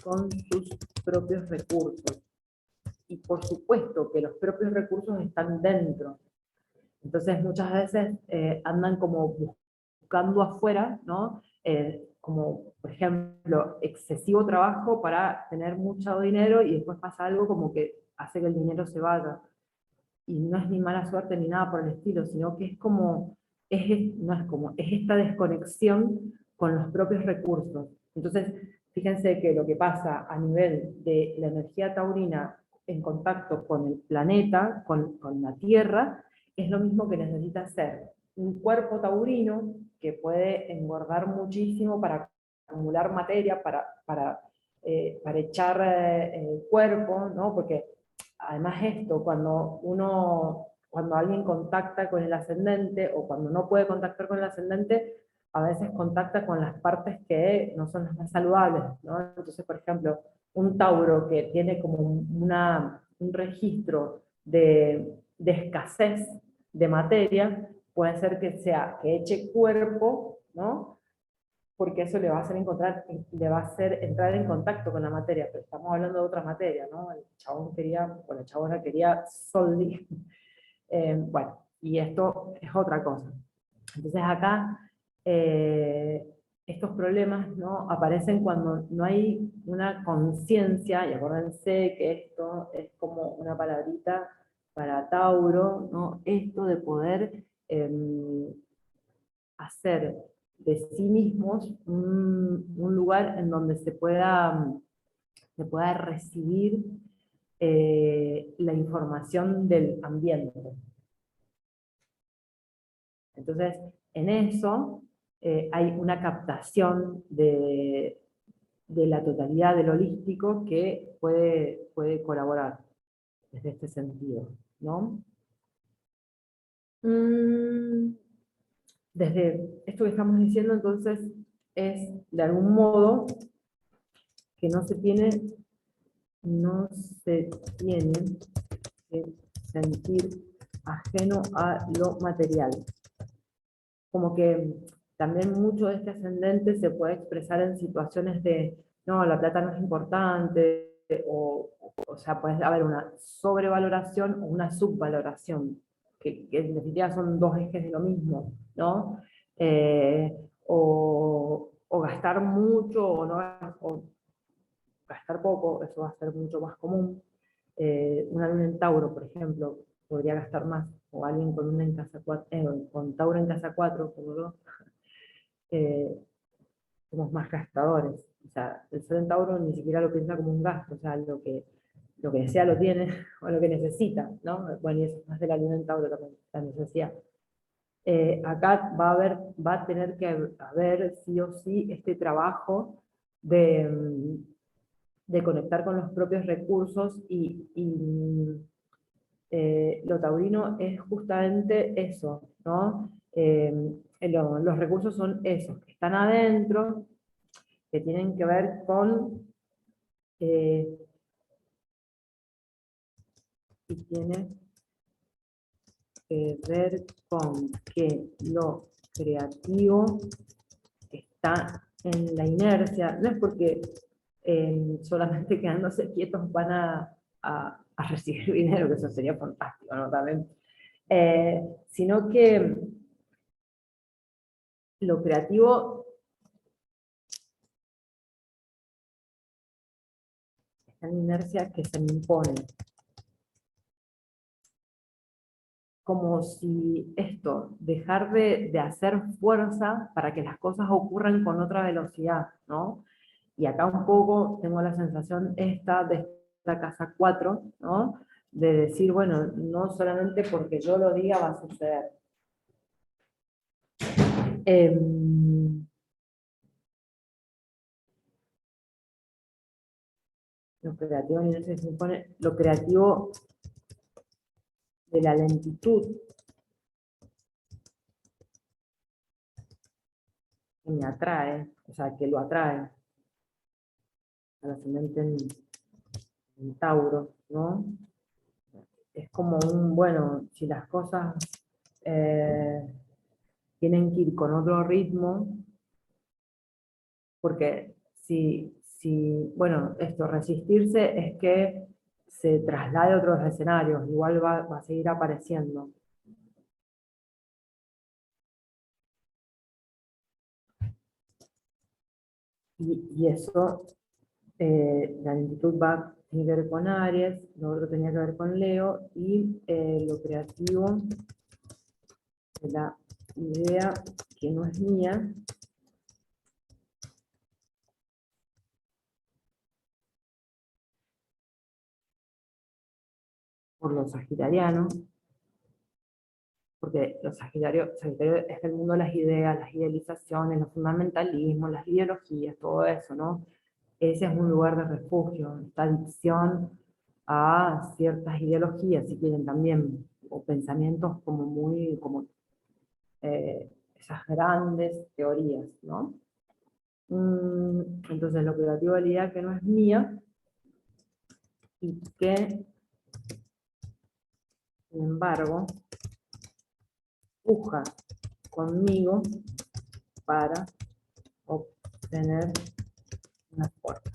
con sus propios recursos. Y por supuesto que los propios recursos están dentro. Entonces muchas veces andan como buscando afuera, ¿no? Como, por ejemplo, excesivo trabajo para tener mucho dinero, y después pasa algo como que hace que el dinero se vaya. Y no es ni mala suerte ni nada por el estilo, sino que es como, es esta desconexión con los propios recursos. Entonces, fíjense que lo que pasa a nivel de la energía taurina en contacto con el planeta, con la Tierra, es lo mismo que necesita hacer un cuerpo taurino que puede engordar muchísimo para acumular materia, para echar el cuerpo, ¿no? Porque además esto, cuando alguien contacta con el ascendente, o cuando no puede contactar con el ascendente, a veces contacta con las partes que no son las más saludables, ¿no? Entonces, por ejemplo, un Tauro que tiene como un registro de escasez de materia, puede ser que eche cuerpo, ¿no? Porque eso le va a hacer entrar en contacto con la materia, pero estamos hablando de otra materia, ¿no? El chabón quería, o la chabona quería sol. Bueno, y esto es otra cosa. Entonces acá, estos problemas, ¿no? Aparecen cuando no hay una conciencia, y acuérdense que esto es como una palabrita para Tauro, ¿no? Esto de poder hacer de sí mismos un lugar en donde se pueda recibir la información del ambiente. Entonces, en eso hay una captación de la totalidad del holístico que puede colaborar desde este sentido, ¿no? Desde esto que estamos diciendo, entonces, es de algún modo que no se tiene que sentir ajeno a lo material. Como que también mucho de este ascendente se puede expresar en situaciones de, no, la plata no es importante, o sea, puede haber una sobrevaloración o una subvaloración, que en definitiva son dos ejes de lo mismo, ¿no? O gastar mucho o no, o gastar poco, eso va a ser mucho más común. Una luna en Tauro, por ejemplo, podría gastar más, o alguien con una en casa 4, con Tauro en casa 4, como yo, somos más gastadores. O sea, el Sol en Tauro ni siquiera lo piensa como un gasto, o sea, lo que desea lo tiene, o lo que necesita, ¿no? Bueno, y eso es más de la luna en Tauro también, la necesidad. acá va a tener que haber sí o sí este trabajo de conectar con los propios recursos lo taurino es justamente eso, ¿no? Los recursos son esos, que están adentro, que tienen que ver con, eh, y tiene que ver con que lo creativo está en la inercia, no es porque solamente quedándose quietos van a recibir dinero, que eso sería fantástico, ¿no? También. Sino que lo creativo está en inercia que se me impone. Como si esto, dejar de hacer fuerza para que las cosas ocurran con otra velocidad, ¿no? Y acá un poco tengo la sensación esta de esta casa 4, ¿no? De decir, bueno, no solamente porque yo lo diga va a suceder. Lo creativo en ese se supone, lo creativo de la lentitud que me atrae, o sea, que lo atrae al ascendente en Tauro, ¿no? Es como un, bueno, si las cosas eh, tienen que ir con otro ritmo, porque bueno, esto, resistirse es que se traslade a otros escenarios, igual va a seguir apareciendo. Y eso, la lentitud tiene que ver con Aries, lo otro tenía que ver con Leo, y lo creativo de la idea que no es mía, por los sagitarianos, porque los Sagitario es el mundo de las ideas, las idealizaciones, los fundamentalismos, las ideologías, todo eso, ¿no? Ese es un lugar de refugio, esta adicción a ciertas ideologías, si quieren también, o pensamientos como esas grandes teorías, ¿no? Entonces, lo creativo de la idea que no es mía y que, sin embargo, puja conmigo para obtener una fuerza,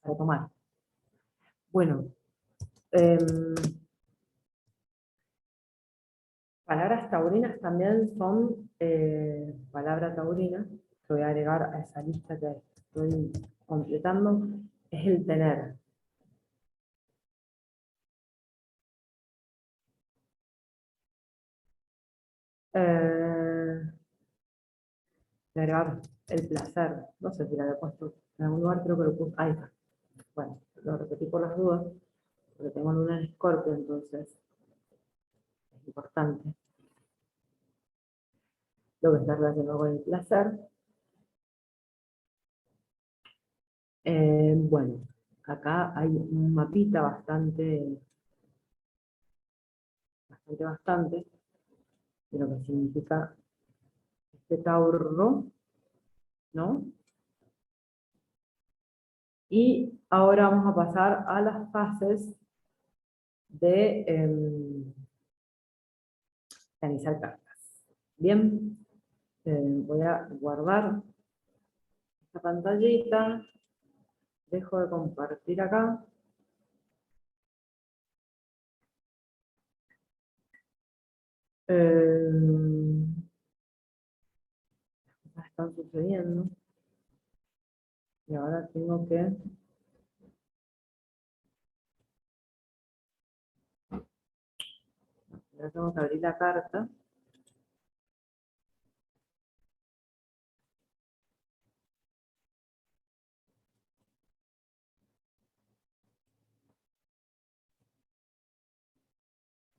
para tomar. Bueno, palabras taurinas también son palabra taurina, que voy a agregar a esa lista que estoy completando, es el tener. Eh, agregar el placer, no sé si la había puesto en algún lugar, creo que lo puse, ahí está. Bueno, lo repetí por las dudas, porque tengo luna en Escorpio, entonces es importante lo que está relacionado con el placer. Bueno, acá hay un mapita bastante, de lo que significa este Tauro, ¿no? Y ahora vamos a pasar a las fases de analizar cartas. Bien, voy a guardar esta pantallita, dejo de compartir acá. Las cosas están sucediendo y ahora tengo que abrir la carta.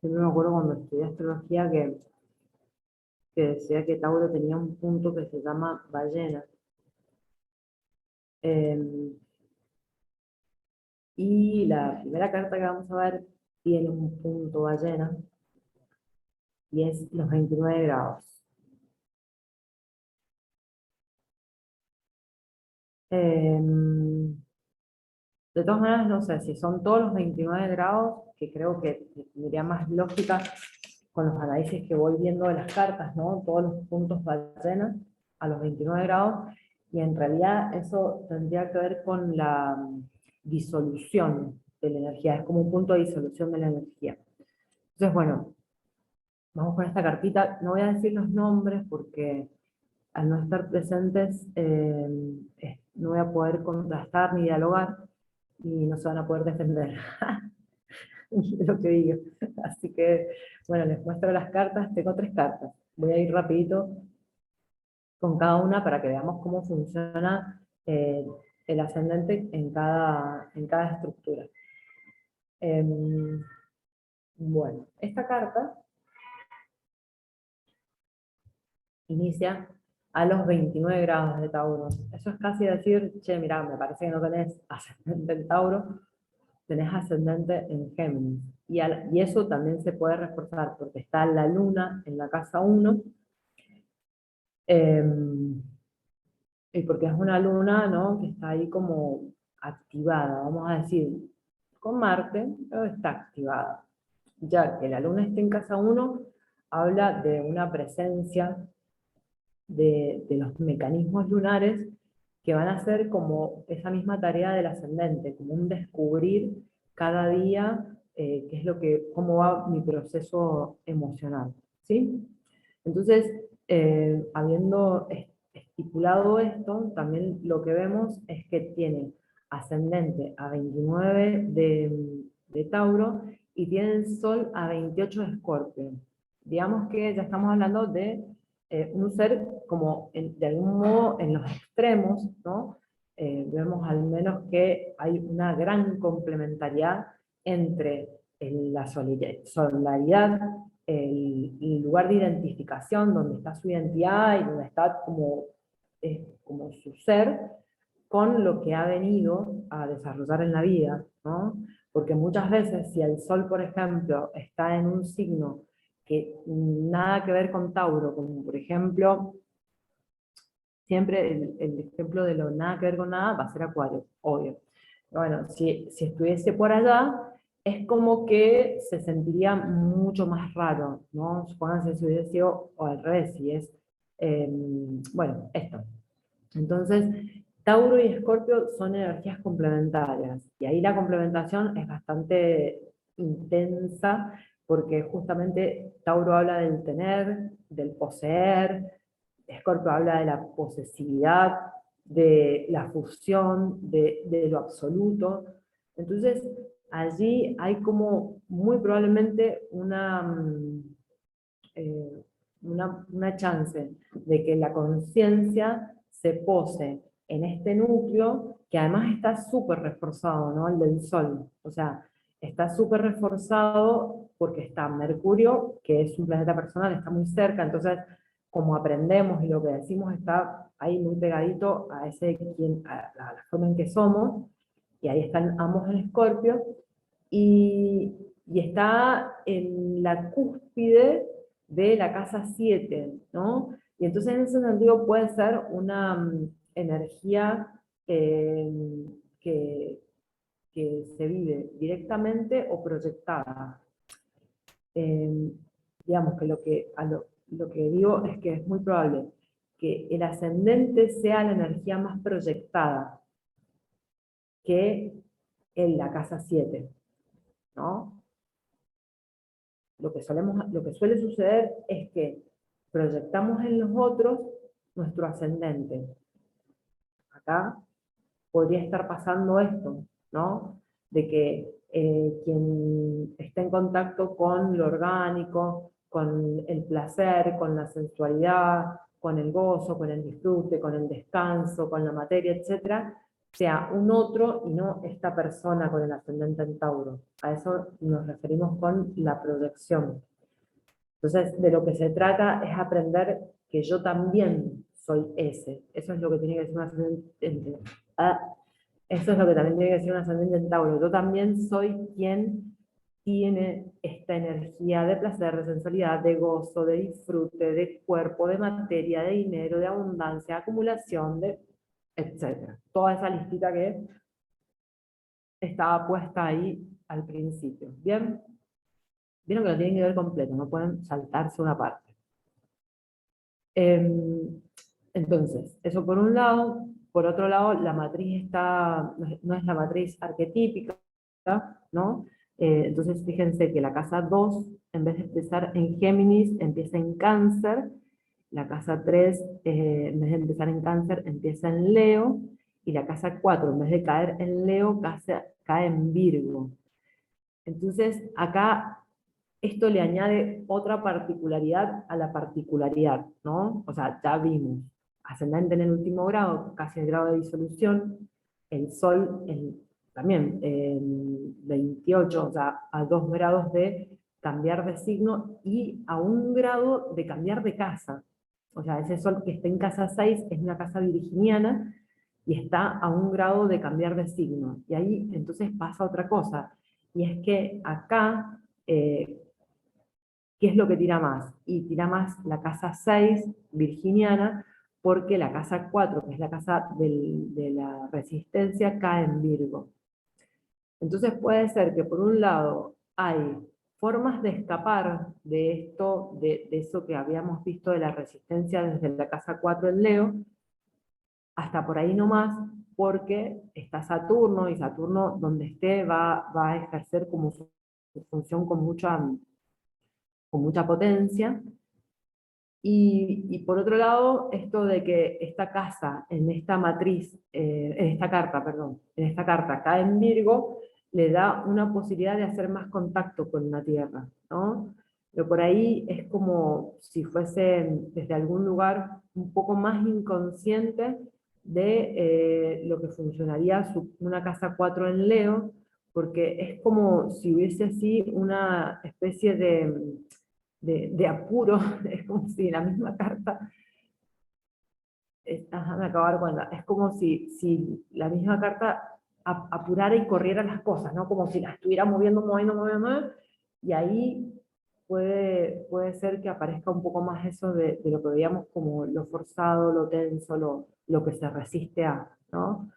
Siempre me acuerdo cuando estudié astrología que decía que Tauro tenía un punto que se llama ballena. Y la primera carta que vamos a ver tiene un punto ballena y es los 29 grados. De todas maneras, no sé si son todos los 29 grados, que creo que tendría más lógica con los análisis que voy viendo de las cartas, ¿no? Todos los puntos ballena a los 29 grados, y en realidad eso tendría que ver con la disolución de la energía, es como un punto de disolución de la energía. Entonces, bueno, vamos con esta cartita, no voy a decir los nombres porque al no estar presentes no voy a poder contrastar ni dialogar y no se van a poder defender de lo que digo. Así que, bueno, les muestro las cartas, tengo 3 cartas. Voy a ir rapidito con cada una para que veamos cómo funciona el ascendente en cada estructura. Bueno, esta carta inicia a los 29 grados de Tauro. Eso es casi decir, che, mira, me parece que no tenés ascendente en Tauro, tenés ascendente en Géminis. Y eso también se puede reforzar porque está la luna en la casa 1, y porque es una luna, ¿no?, que está ahí como activada, vamos a decir, con Marte, pero está activada. Ya que la luna esté en casa 1, habla de una presencia de los mecanismos lunares que van a ser como esa misma tarea del ascendente, como un descubrir cada día qué es lo que, cómo va mi proceso emocional, ¿sí? Entonces, habiendo estipulado esto, también lo que vemos es que tiene ascendente a 29 de Tauro y tiene el Sol a 28 de Escorpio. Digamos que ya estamos hablando de un ser como de algún modo en los extremos, ¿no? Vemos al menos que hay una gran complementariedad entre la solidaridad, el lugar de identificación, donde está su identidad y donde está como su ser, con lo que ha venido a desarrollar en la vida, ¿no? Porque muchas veces si el Sol, por ejemplo, está en un signo que nada que ver con Tauro, como por ejemplo, siempre el ejemplo de lo nada que ver con nada va a ser Acuario, obvio. Bueno, si estuviese por allá, es como que se sentiría mucho más raro, ¿no? Supónganse si hubiese sido, o al revés, si es, bueno, esto. Entonces, Tauro y Escorpio son energías complementarias, y ahí la complementación es bastante intensa, porque justamente Tauro habla del tener, del poseer, Escorpio habla de la posesividad, de la fusión, de lo absoluto. Entonces, allí hay como muy probablemente una chance de que la conciencia se pose en este núcleo, que además está súper reforzado, ¿no? El del Sol. O sea, está súper reforzado porque está Mercurio, que es un planeta personal, está muy cerca, entonces como aprendemos y lo que decimos está ahí muy pegadito a a la forma en que somos, y ahí están ambos en Escorpio, y está en la cúspide de la casa 7, ¿no? Y entonces en ese sentido puede ser una energía eh, que, que se vive directamente o proyectada. Eh, digamos que lo que digo es que es muy probable que el ascendente sea la energía más proyectada que en la casa 7, ¿no? Lo que suele suceder es que proyectamos en los otros nuestro ascendente. Acá podría estar pasando esto, ¿no? De que quien está en contacto con lo orgánico, con el placer, con la sensualidad, con el gozo, con el disfrute, con el descanso, con la materia, etc., sea un otro y no esta persona con el ascendente en Tauro. A eso nos referimos con la proyección. Entonces, de lo que se trata es aprender que yo también soy ese. Eso es lo que tiene que decir un ascendente. Eso es lo que también tiene que decir un ascendente en Tauro. Yo también soy quien tiene esta energía de placer, de sensualidad, de gozo, de disfrute, de cuerpo, de materia, de dinero, de abundancia, de acumulación, de etcétera. Toda esa listita que estaba puesta ahí al principio. ¿Bien? Vieron que lo tienen que ver completo, no pueden saltarse una parte. Entonces, eso por un lado. Por otro lado, la matriz no es la matriz arquetípica, ¿no? Entonces, fíjense que la casa 2, en vez de empezar en Géminis, empieza en Cáncer. La casa 3, en vez de empezar en Cáncer, empieza en Leo. Y la casa 4, en vez de caer en Leo, cae en Virgo. Entonces, acá esto le añade otra particularidad a la particularidad, ¿no? O sea, ya vimos, ascendente en el último grado, casi el grado de disolución, el Sol también en 28, o sea, a 2 grados de cambiar de signo y a 1 grado de cambiar de casa. O sea, ese Sol que está en casa 6 es una casa virginiana y está a 1 grado de cambiar de signo. Y ahí entonces pasa otra cosa, y es que acá, ¿qué es lo que tira más? Y tira más la casa 6, virginiana, porque la casa 4, que es la casa de la resistencia, cae en Virgo. Entonces puede ser que por un lado hay formas de escapar de esto, de eso que habíamos visto de la resistencia desde la casa 4 en Leo, hasta por ahí nomás, porque está Saturno, y Saturno donde esté va a ejercer como su función con mucha potencia. Y por otro lado, esto de que esta casa, en esta matriz, en esta carta, perdón, en esta carta cae en Virgo, le da una posibilidad de hacer más contacto con la Tierra, ¿no? Pero por ahí es como si fuese desde algún lugar un poco más inconsciente de lo que funcionaría una casa 4 en Leo, porque es como si hubiese así una especie de apuro, es como si la misma carta, me acabo de dar cuenta, es como si la misma carta apurara y corriera las cosas, ¿no? Como si las estuviera moviendo, y ahí puede ser que aparezca un poco más eso de lo que veíamos como lo forzado, lo tenso, lo que se resiste a, ¿no?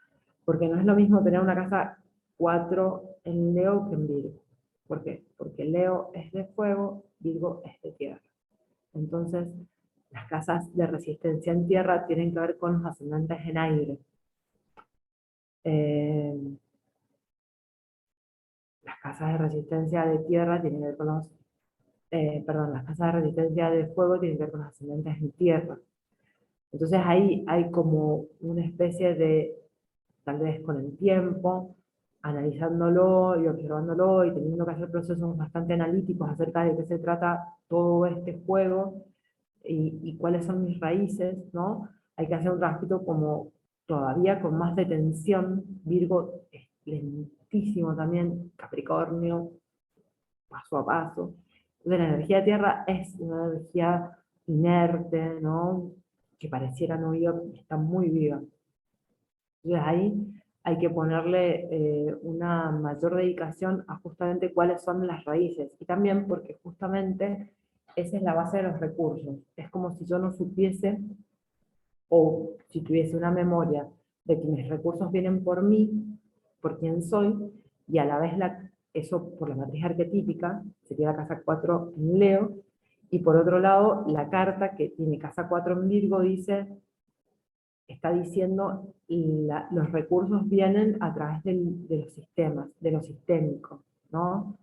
Porque no es lo mismo tener una casa 4 en Leo que en Virgo. ¿Por qué? Porque Leo es de fuego, Virgo es de tierra. Entonces, las casas de resistencia en tierra tienen que ver con los ascendentes en aire. Las casas de resistencia de tierra tienen que ver con las casas de resistencia de fuego tienen que ver con los ascendentes en tierra. Entonces ahí hay como una especie de, tal vez con el tiempo, analizándolo y observándolo y teniendo que hacer procesos bastante analíticos acerca de qué se trata todo este juego, y cuáles son mis raíces, ¿no? Hay que hacer un trabajito como todavía con más detención. Virgo es lentísimo también, Capricornio, paso a paso. Entonces la energía de tierra es una energía inerte, ¿no? Que pareciera no viva, está muy viva. Entonces ahí hay que ponerle una mayor dedicación a justamente cuáles son las raíces. Y también porque justamente esa es la base de los recursos. Es como si yo no supiese, o si tuviese una memoria de que mis recursos vienen por mí, por quién soy, y a la vez eso por la matriz arquetípica, sería la casa 4 en Leo, y por otro lado, la carta que tiene casa 4 en Virgo está diciendo los recursos vienen a través de los sistemas, de lo sistémico, ¿no?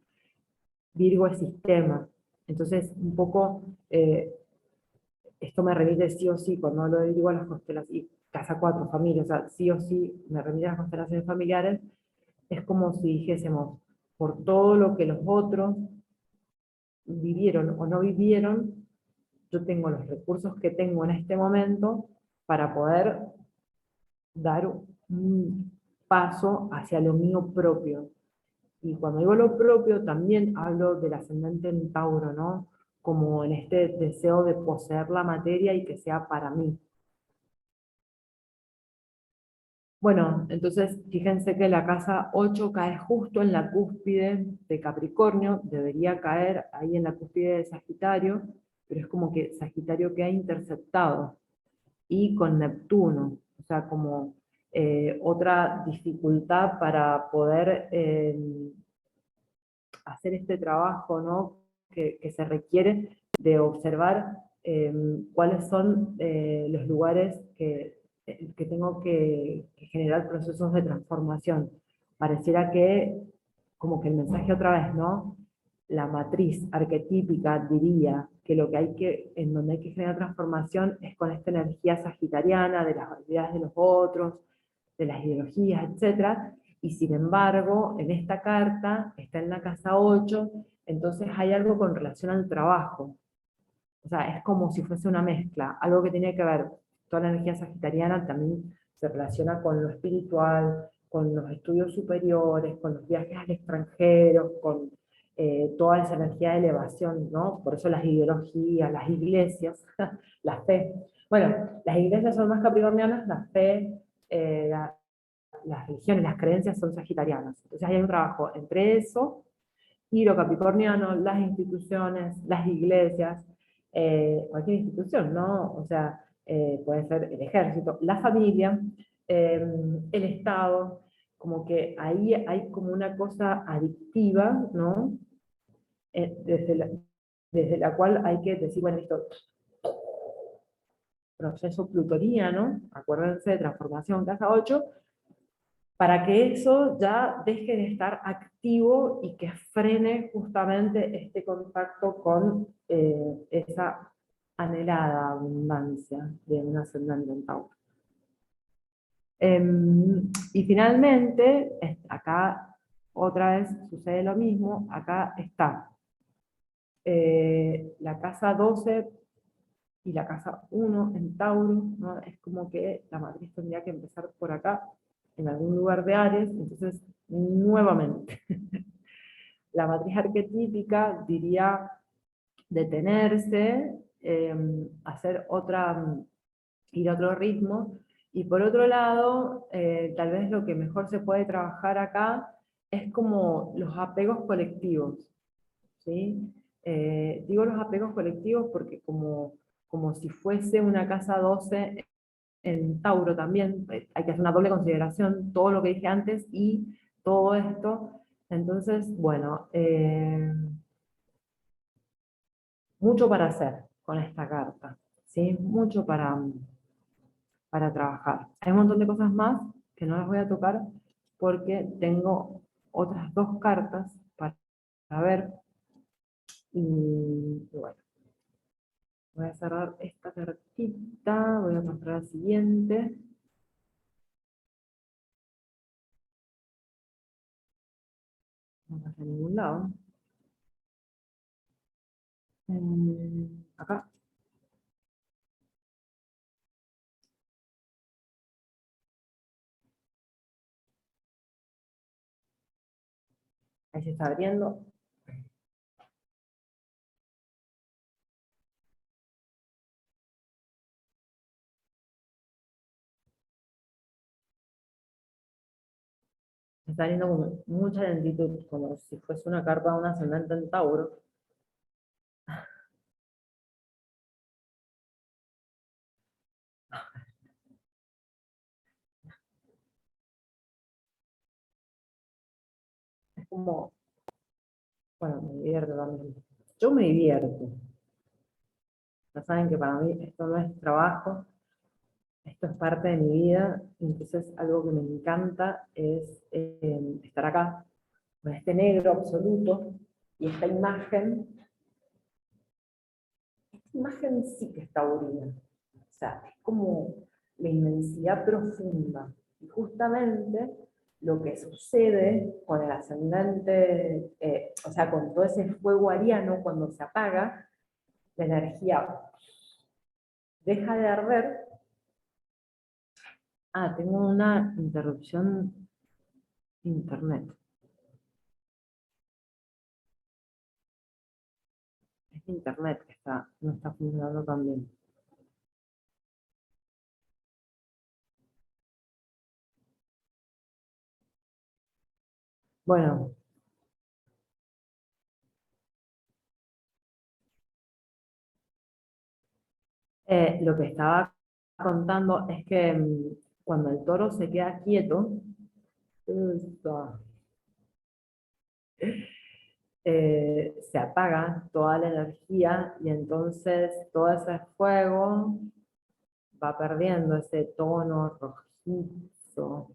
Virgo es sistema. Entonces, un poco, esto me remite sí o sí, cuando lo digo a las constelaciones, casa 4, familia, o sea, sí o sí me remite a las constelaciones familiares, es como si dijésemos, por todo lo que los otros vivieron o no vivieron, yo tengo los recursos que tengo en este momento para poder dar paso hacia lo mío propio. Y cuando digo lo propio, también hablo del ascendente en Tauro, ¿no? Como en este deseo de poseer la materia y que sea para mí. Bueno, entonces fíjense que la casa 8 cae justo en la cúspide de Capricornio, debería caer ahí en la cúspide de Sagitario, pero es como que Sagitario queda interceptado, y con Neptuno, o sea, como otra dificultad para poder hacer este trabajo, ¿no? Que se requiere de observar cuáles son los lugares que tengo que generar procesos de transformación. Pareciera que, como que el mensaje otra vez, ¿no? La matriz arquetípica diría que lo que hay que, en donde hay que generar transformación es con esta energía sagitariana, de las habilidades de los otros, de las ideologías, etcétera, y sin embargo, en esta carta está en la casa 8, entonces hay algo con relación al trabajo. O sea, es como si fuese una mezcla, algo que tiene que ver, toda la energía sagitariana también se relaciona con lo espiritual, con los estudios superiores, con los viajes al extranjero, con toda esa energía de elevación, ¿no? Por eso las ideologías, las iglesias, la fe. Bueno, las iglesias son más capricornianas, la fe, las religiones, las creencias son sagitarianas. Entonces hay un trabajo entre eso y lo capricorniano, las instituciones, las iglesias, cualquier institución, ¿no? O sea, puede ser el ejército, la familia, el Estado, como que ahí hay como una cosa adictiva, ¿no? Desde la cual hay que decir, bueno, esto, proceso plutoniano, acuérdense de transformación casa 8, para que eso ya deje de estar activo y que frene justamente este contacto con esa anhelada abundancia de un ascendente en Tauro. Y finalmente, acá otra vez sucede lo mismo, acá está la casa 12 y la casa 1 en Tauro, ¿no? Es como que la matriz tendría que empezar por acá, en algún lugar de Aries, entonces nuevamente, la matriz arquetípica diría detenerse, hacer ir a otro ritmo, y por otro lado, tal vez lo que mejor se puede trabajar acá es como los apegos colectivos, ¿sí? Digo los apegos colectivos porque como si fuese una casa 12 en Tauro también, hay que hacer una doble consideración, todo lo que dije antes y todo esto. Entonces, bueno, mucho para hacer con esta carta, ¿sí? Mucho para trabajar. Hay un montón de cosas más que no las voy a tocar porque tengo otras dos cartas para ver. Y bueno, voy a cerrar esta cartita, voy a mostrar la siguiente. No pasa a ningún lado. Acá. Ahí se está abriendo. Se está abriendo con mucha lentitud, como si fuese una carta de un ascendente en Tauro. Es como, bueno, me divierto también. Yo me divierto. Ya saben que para mí esto no es trabajo, esto es parte de mi vida, entonces algo que me encanta es estar acá, con este negro absoluto, y esta imagen sí que está aburrida. O sea, es como la inmensidad profunda. Y justamente lo que sucede con el ascendente, o sea, con todo ese fuego ariano, cuando se apaga, la energía deja de arder. Ah, tengo una interrupción internet. Es internet que no está funcionando tan bien. Bueno, lo que estaba contando es que cuando el toro se queda quieto, ufa, se apaga toda la energía y entonces todo ese fuego va perdiendo ese tono rojizo,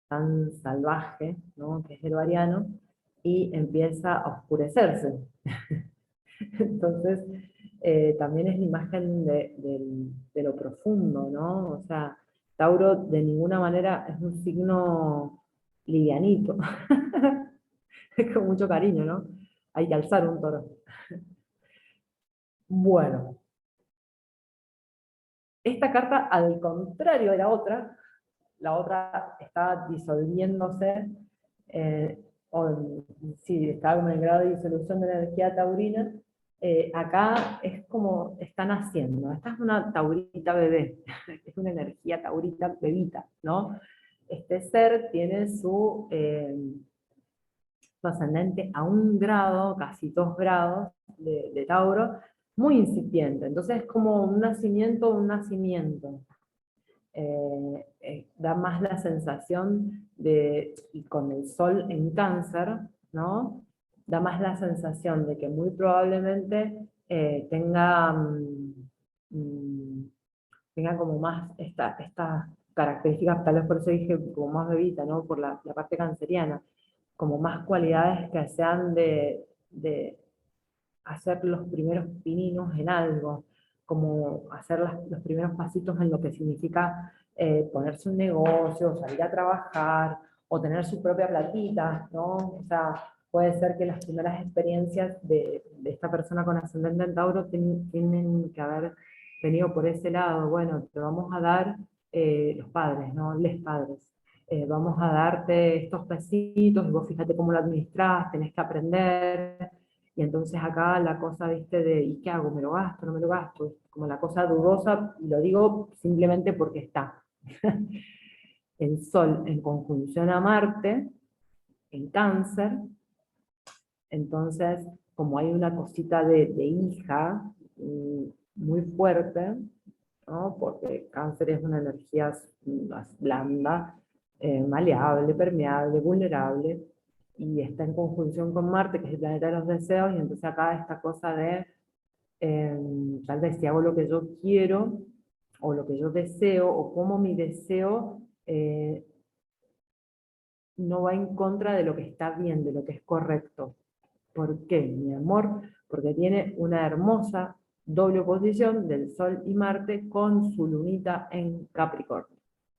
tan salvaje, ¿no? Que es el variano, y empieza a oscurecerse. Entonces, también es la imagen de lo profundo, ¿no? O sea, Tauro de ninguna manera es un signo livianito, es con mucho cariño, ¿no? Hay que alzar un toro. Bueno, esta carta, al contrario de la otra está disolviéndose, eh, sí, está como en el grado de disolución de la energía taurina. Acá es como están haciendo. Esta es una taurita bebé, es una energía taurita bebita, ¿no? Este ser tiene su ascendente a 1 grado, casi 2 grados de Tauro, muy incipiente. Entonces es como un nacimiento. Da más la sensación de, y con el sol en Cáncer, ¿no? Da más la sensación de que muy probablemente tenga como más esta características, tal vez por eso dije como más bebita, ¿no? Por la parte canceriana, como más cualidades que sean de hacer los primeros pininos en algo, como hacer los primeros pasitos en lo que significa ponerse un negocio, salir a trabajar, o tener su propia platita, ¿no? O sea, puede ser que las primeras experiencias de esta persona con ascendente en Tauro tienen que haber venido por ese lado. Bueno, te vamos a dar los padres, ¿no? Les padres. Vamos a darte estos pesitos, y vos fíjate cómo lo administrás, tenés que aprender, y entonces acá la cosa, viste, de ¿y qué hago? ¿Me lo gasto? ¿No me lo gasto? Como la cosa dudosa, y lo digo simplemente porque está. El Sol en conjunción a Marte, en Cáncer, entonces como hay una cosita de hija muy fuerte, ¿no? Porque Cáncer es una energía más blanda, maleable, permeable, vulnerable, y está en conjunción con Marte, que es el planeta de los deseos, y entonces acá esta cosa de tal vez si hago lo que yo quiero, o lo que yo deseo, o como mi deseo no va en contra de lo que está bien, de lo que es correcto. ¿Por qué, mi amor? Porque tiene una hermosa doble oposición del Sol y Marte con su lunita en Capricornio.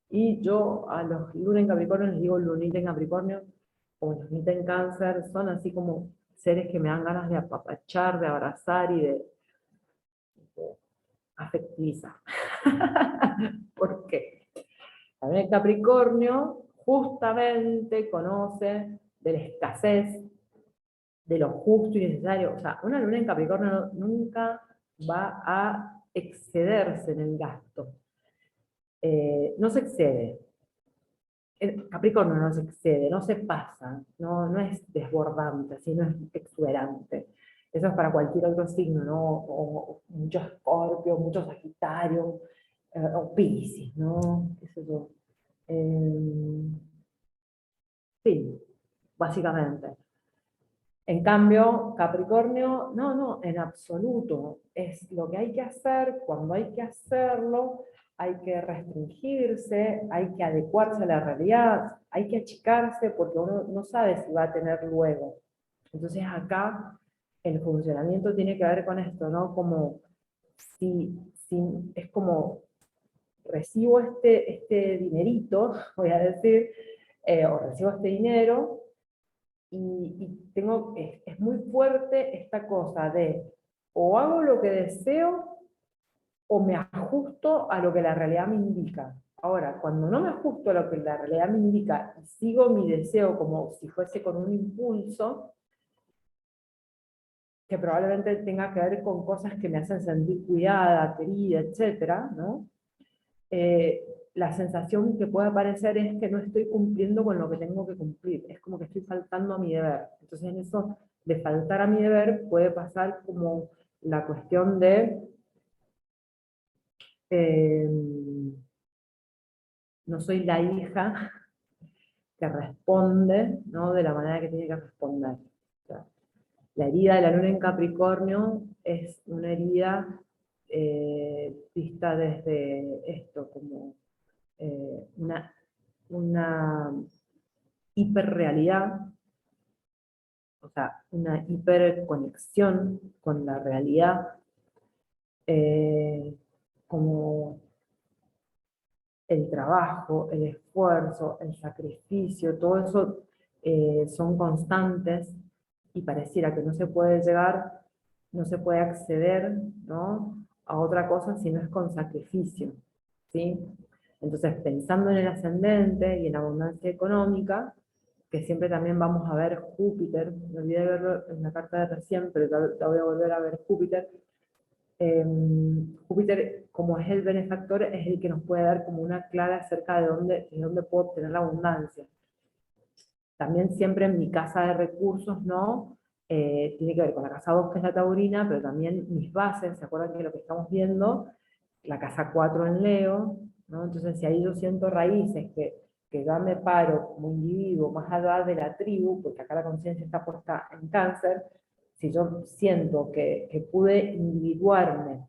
Y yo a los luna en Capricornio les digo lunita en Capricornio, o lunita en Cáncer, son así como seres que me dan ganas de apapachar, de abrazar y de afectivizar. ¿Por qué? También el Capricornio justamente conoce de la escasez, de lo justo y necesario. O sea, una luna en Capricornio nunca va a excederse en el gasto. No se excede. El Capricornio no se excede, no se pasa, no es desbordante, sino es exuberante. Eso es para cualquier otro signo, ¿no? O mucho Escorpio, mucho Sagitario, o Piscis, ¿no? ¿Qué sé yo? Eh, sí, básicamente. En cambio, Capricornio, no, en absoluto. Es lo que hay que hacer, cuando hay que hacerlo, hay que restringirse, hay que adecuarse a la realidad, hay que achicarse porque uno no sabe si va a tener luego. Entonces acá el funcionamiento tiene que ver con esto, ¿no? Como si es como recibo este dinerito, voy a decir, o recibo este dinero, es muy fuerte esta cosa de o hago lo que deseo o me ajusto a lo que la realidad me indica. Ahora, cuando no me ajusto a lo que la realidad me indica y sigo mi deseo como si fuese con un impulso, que probablemente tenga que ver con cosas que me hacen sentir cuidada, querida, etcétera, ¿no? Eh, la sensación que puede aparecer es que no estoy cumpliendo con lo que tengo que cumplir, es como que estoy faltando a mi deber. Entonces en eso de faltar a mi deber puede pasar como la cuestión de eh, no soy la hija que responde, ¿no?, de la manera que tiene que responder. O sea, la herida de la luna en Capricornio es una herida vista desde esto, como una hiperrealidad, o sea, una hiperconexión con la realidad, eh, como el trabajo, el esfuerzo, el sacrificio, todo eso son constantes y pareciera que no se puede llegar, no se puede acceder, ¿no?, a otra cosa si no es con sacrificio, ¿sí? Entonces, pensando en el ascendente y en abundancia económica, que siempre también vamos a ver Júpiter, me olvidé de verlo en la carta de recién, pero la voy a volver a ver Júpiter. Júpiter, como es el benefactor, es el que nos puede dar como una clara acerca de dónde puedo obtener la abundancia. También siempre en mi casa de recursos, ¿no? Tiene que ver con la casa 2, que es la taurina, pero también mis bases, ¿se acuerdan que lo que estamos viendo? La casa 4 en Leo, ¿no? Entonces, si ahí yo siento raíces que ya me paro como individuo más allá de la tribu, porque acá la conciencia está puesta en Cáncer, si yo siento que pude individuarme,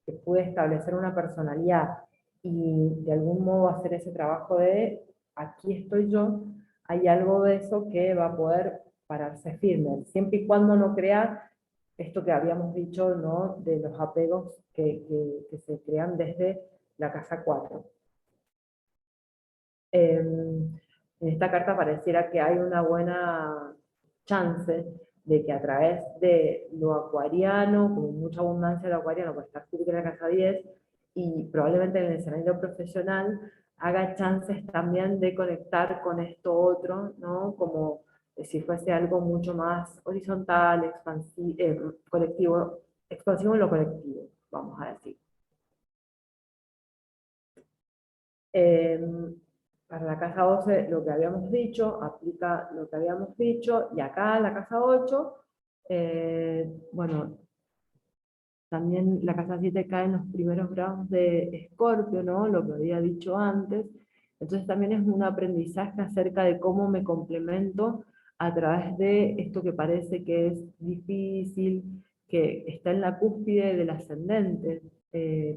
que pude establecer una personalidad y de algún modo hacer ese trabajo de aquí estoy yo, hay algo de eso que va a poder pararse firme, siempre y cuando no crea esto que habíamos dicho, ¿no?, de los apegos que se crean desde la casa 4. En esta carta pareciera que hay una buena chance de que a través de lo acuariano, con mucha abundancia de lo acuariano, pues está Júpiter en la casa 10, y probablemente en el escenario profesional haga chances también de conectar con esto otro, ¿no? Como si fuese algo mucho más horizontal, colectivo, expansivo en lo colectivo, vamos a decir. Para la casa 12 lo que habíamos dicho, aplica lo que habíamos dicho, y acá en la casa 8, bueno, también la casa 7 cae en los primeros grados de Escorpio, ¿no?, lo que había dicho antes. Entonces también es un aprendizaje acerca de cómo me complemento a través de esto que parece que es difícil, que está en la cúspide del ascendente,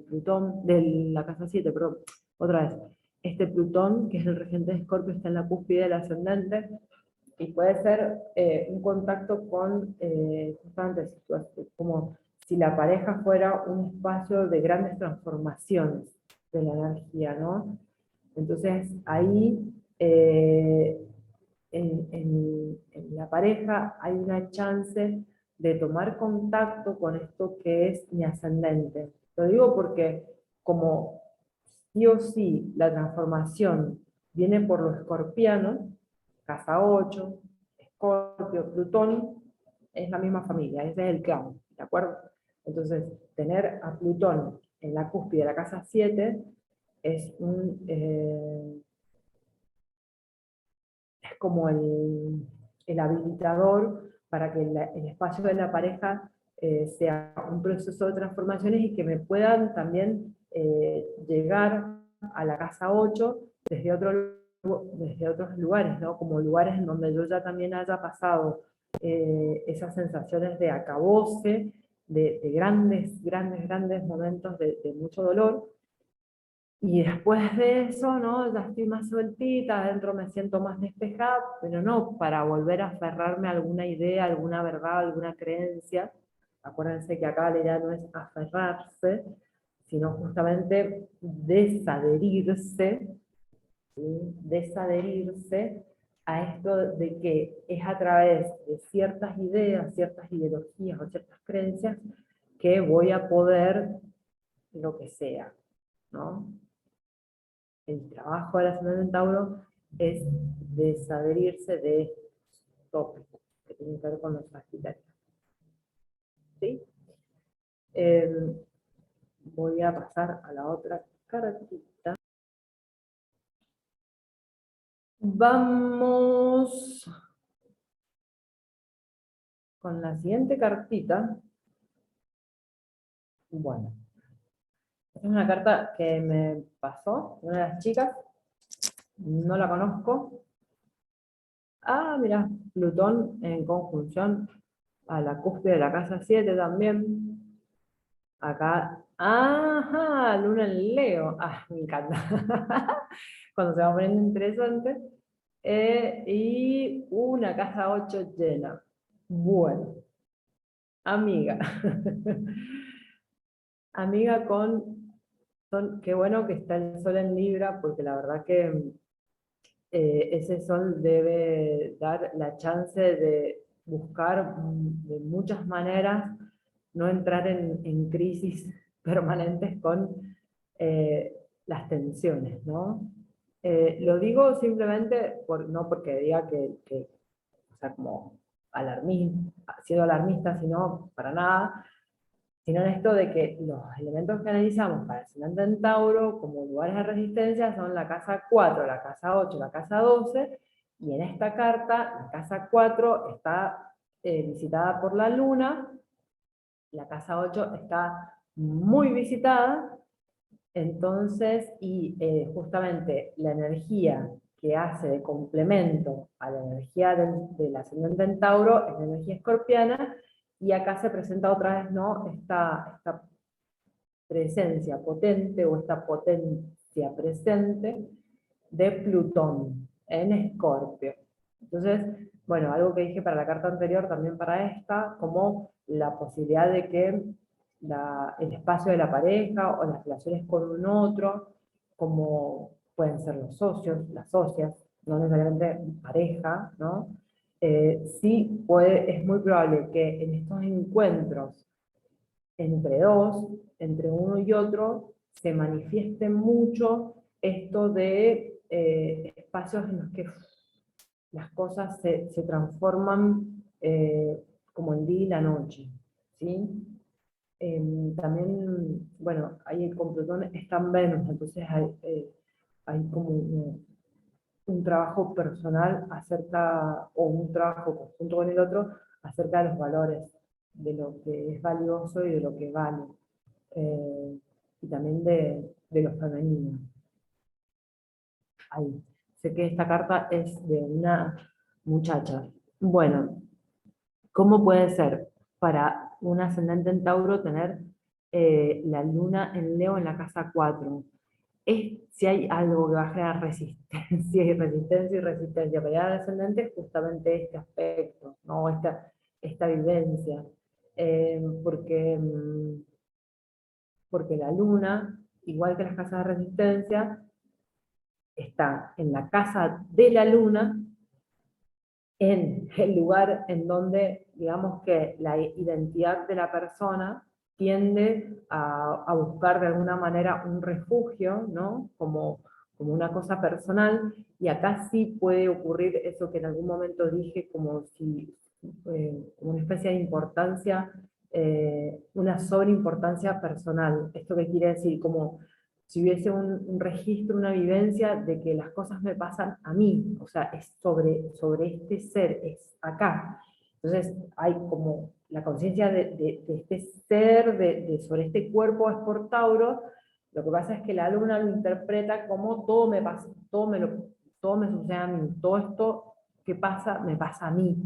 Plutón, de la casa 7, pero otra vez, este Plutón, que es el regente de Escorpio, está en la cúspide del ascendente, y puede ser un contacto con justamente como si la pareja fuera un espacio de grandes transformaciones de la energía, ¿no? Entonces ahí en la pareja hay una chance de tomar contacto con esto que es mi ascendente. Lo digo porque como sí o sí la transformación viene por lo escorpiano, casa 8, Escorpio, Plutón, es la misma familia, ese es el clan, ¿de acuerdo? Entonces, tener a Plutón en la cúspide de la casa 7 es es como el habilitador para que el espacio de la pareja sea un proceso de transformaciones y que me puedan también llegar a la casa 8 desde otros lugares, ¿no? Como lugares en donde yo ya también haya pasado esas sensaciones de acabose, de grandes, grandes, grandes momentos de mucho dolor. Y después de eso, ¿no?, ya estoy más sueltita, adentro me siento más despejada, pero no para volver a aferrarme a alguna idea, alguna verdad, alguna creencia. Acuérdense que acá la idea no es aferrarse, sino justamente desadherirse, ¿sí?, desadherirse a esto de que es a través de ciertas ideas, ciertas ideologías o ciertas creencias que voy a poder lo que sea, ¿no? el trabajo del ascendente en Tauro es desadherirse de estos tópicos que tienen que ver con los sagitarios. ¿Sí? Voy a pasar a la otra cartita. Vamos con la siguiente cartita. Bueno, es una carta que me pasó una de las chicas, no la conozco. Ah, mira, Plutón en conjunción a la cúspide de la casa 7 también. Acá, ajá, Luna en Leo. Ah, me encanta. Cuando se va poniendo interesante. Y una casa 8 llena. Bueno, amiga. Amiga qué bueno que está el sol en Libra, porque la verdad que ese sol debe dar la chance de buscar de muchas maneras, no entrar en crisis permanentes con eh, las tensiones, ¿no? Lo digo simplemente, no porque diga o sea, como siendo alarmista, sino para nada, sino en esto de que los elementos que analizamos para el ascendente en Tauro como lugares de resistencia son la casa 4, la casa 8, la casa 12, y en esta carta la casa 4 está visitada por la luna, la casa 8 está muy visitada, entonces, y justamente la energía que hace de complemento a la energía del ascendente en Tauro es la energía escorpiana, y acá se presenta otra vez, ¿no? Esta presencia potente o esta potencia presente de Plutón en Escorpio. Entonces, bueno, algo que dije para la carta anterior, también para esta, como la posibilidad de que el espacio de la pareja o las relaciones con un otro, como pueden ser los socios, las socias, no necesariamente pareja, ¿no? Sí es muy probable que en estos encuentros entre dos, entre uno y otro, se manifieste mucho esto de espacios en los que las cosas se transforman como el día y la noche, ¿sí? También, bueno, ahí con Plutón está en Venus, entonces hay como un trabajo personal acerca, o un trabajo conjunto con el otro, acerca de los valores, de lo que es valioso y de lo que vale, y también de lo femenino. Ahí. Sé que esta carta es de una muchacha. Bueno, ¿cómo puede ser para un ascendente en Tauro tener la luna en Leo en la casa 4? Si hay algo que va a generar resistencia y resistencia y resistencia para el ascendente, es justamente este aspecto, ¿no? Esta vivencia. Porque la luna, igual que las casas de resistencia, está en la casa de la luna, en el lugar en donde, digamos que la identidad de la persona tiende a buscar de alguna manera un refugio, ¿no? Como una cosa personal, y acá sí puede ocurrir eso que en algún momento dije, como si como una especie de importancia, una sobreimportancia personal. ¿Esto qué quiere decir? Como si hubiese un registro, una vivencia de que las cosas me pasan a mí, o sea, es sobre este ser, es acá. Entonces hay como la conciencia de este ser, sobre este cuerpo es por Tauro. Lo que pasa es que la luna lo interpreta como todo me pasa, todo me sucede a mí, todo esto que pasa me pasa a mí,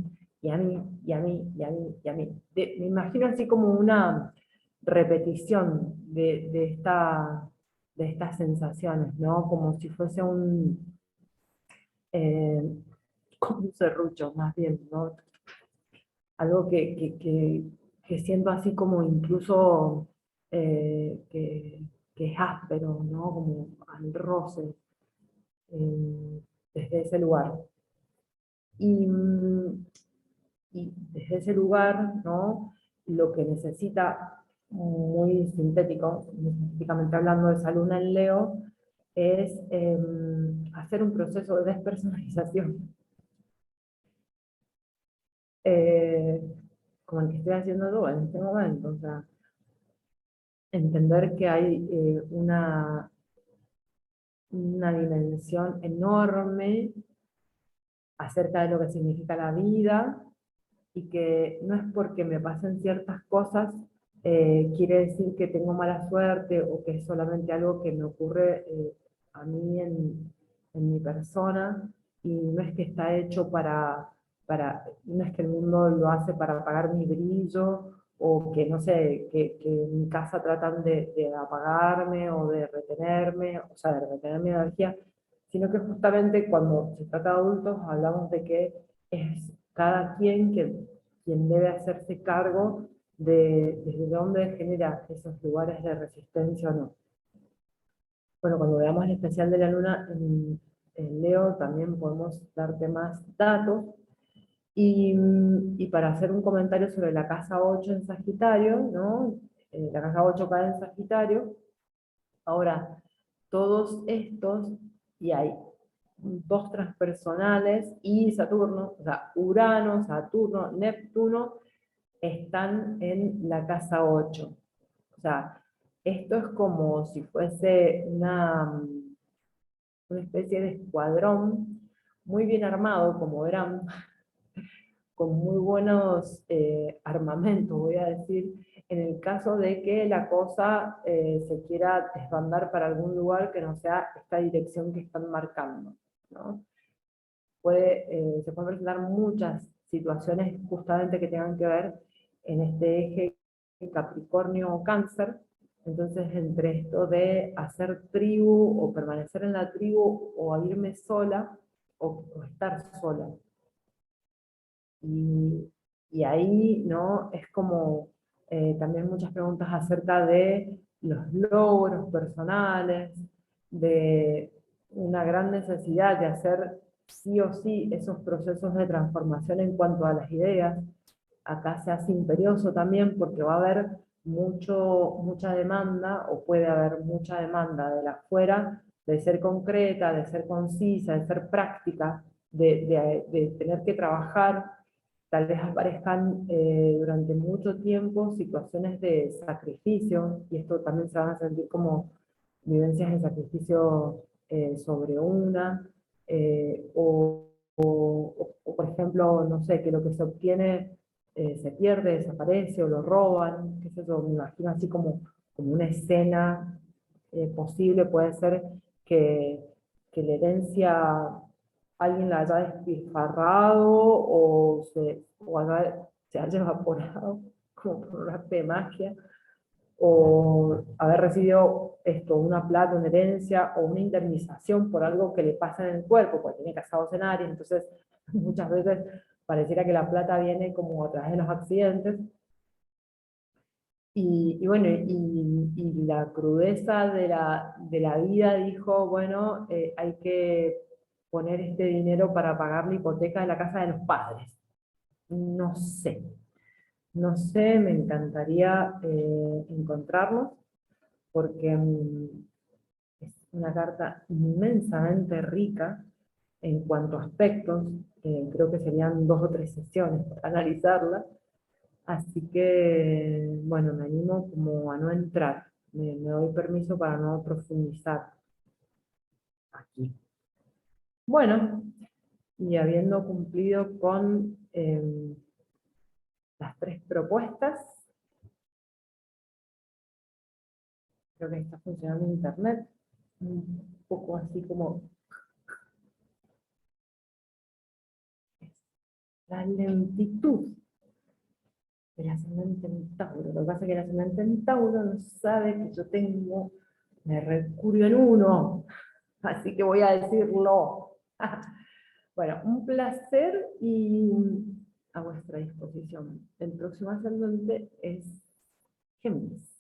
y a mí, y a mí, y a mí, y a mí. Me imagino así como una repetición de estas sensaciones, ¿no? Como si fuese eh, como un serrucho, más bien, ¿no? Algo que siento así como incluso que es áspero, ¿no? Como al roce, desde ese lugar. Y, y desde ese lugar, ¿no? Lo que necesita, muy sintéticamente hablando de esa luna en Leo, es hacer un proceso de despersonalización, como el que estoy haciendo yo en este momento. O sea, entender que hay una dimensión enorme acerca de lo que significa la vida, y que no es porque me pasen ciertas cosas, quiere decir que tengo mala suerte, o que es solamente algo que me ocurre a mí en mi persona, y no es que está hecho no es que el mundo lo hace para apagar mi brillo, o que no sé, que en mi casa tratan de apagarme o de retenerme, o sea, de retener mi energía, sino que justamente cuando se trata de adultos hablamos de que es cada quien debe hacerse cargo de desde dónde genera esos lugares de resistencia o no. Bueno, cuando veamos el especial de la luna en Leo también podemos darte más datos. Y para hacer un comentario sobre la casa 8 en Sagitario, ¿no? La casa 8 cae en Sagitario. Ahora, todos estos, y hay dos transpersonales y Saturno, o sea, Urano, Saturno, Neptuno, están en la casa 8. O sea, esto es como si fuese una especie de escuadrón muy bien armado, como verán, con muy buenos armamentos, voy a decir, en el caso de que la cosa se quiera desbandar para algún lugar que no sea esta dirección que están marcando, ¿no? Se pueden presentar muchas situaciones justamente que tengan que ver en este eje Capricornio o Cáncer. Entonces, entre esto de hacer tribu, o permanecer en la tribu, o irme sola, o estar sola. Y ahí, ¿no? Es como también muchas preguntas acerca de los logros personales, de una gran necesidad de hacer sí o sí esos procesos de transformación en cuanto a las ideas. Acá se hace imperioso también porque va a haber mucha demanda, o puede haber mucha demanda de la afuera, de ser concreta, de ser concisa, de ser práctica, de tener que trabajar. Tal vez aparezcan durante mucho tiempo situaciones de sacrificio, y esto también se van a sentir como vivencias de sacrificio sobre una, o por ejemplo, no sé, que lo que se obtiene se pierde, desaparece, o lo roban, qué sé yo, me imagino así como una escena posible. Puede ser que la herencia alguien la haya despilfarrado, se haya evaporado como por un arte de magia, o haber recibido una plata, una herencia, o una indemnización por algo que le pasa en el cuerpo, porque tiene casados en Aries. Entonces muchas veces pareciera que la plata viene como a través de los accidentes. Y bueno, y la crudeza de la vida dijo, bueno, hay que poner este dinero para pagar la hipoteca de la casa de los padres. No sé, no sé, me encantaría encontrarlos, porque es una carta inmensamente rica en cuanto a aspectos. Creo que serían 2 o 3 sesiones para analizarla. Así que, bueno, me animo como a no entrar, me doy permiso para no profundizar aquí. Bueno, y habiendo cumplido con las 3 propuestas, creo que está funcionando internet, un poco así como la lentitud del ascendente en Tauro. Lo que pasa es que el ascendente en Tauro no sabe que yo tengo Mercurio en 1, así que voy a decirlo. Bueno, un placer, y a vuestra disposición. El próximo ascendente es Géminis.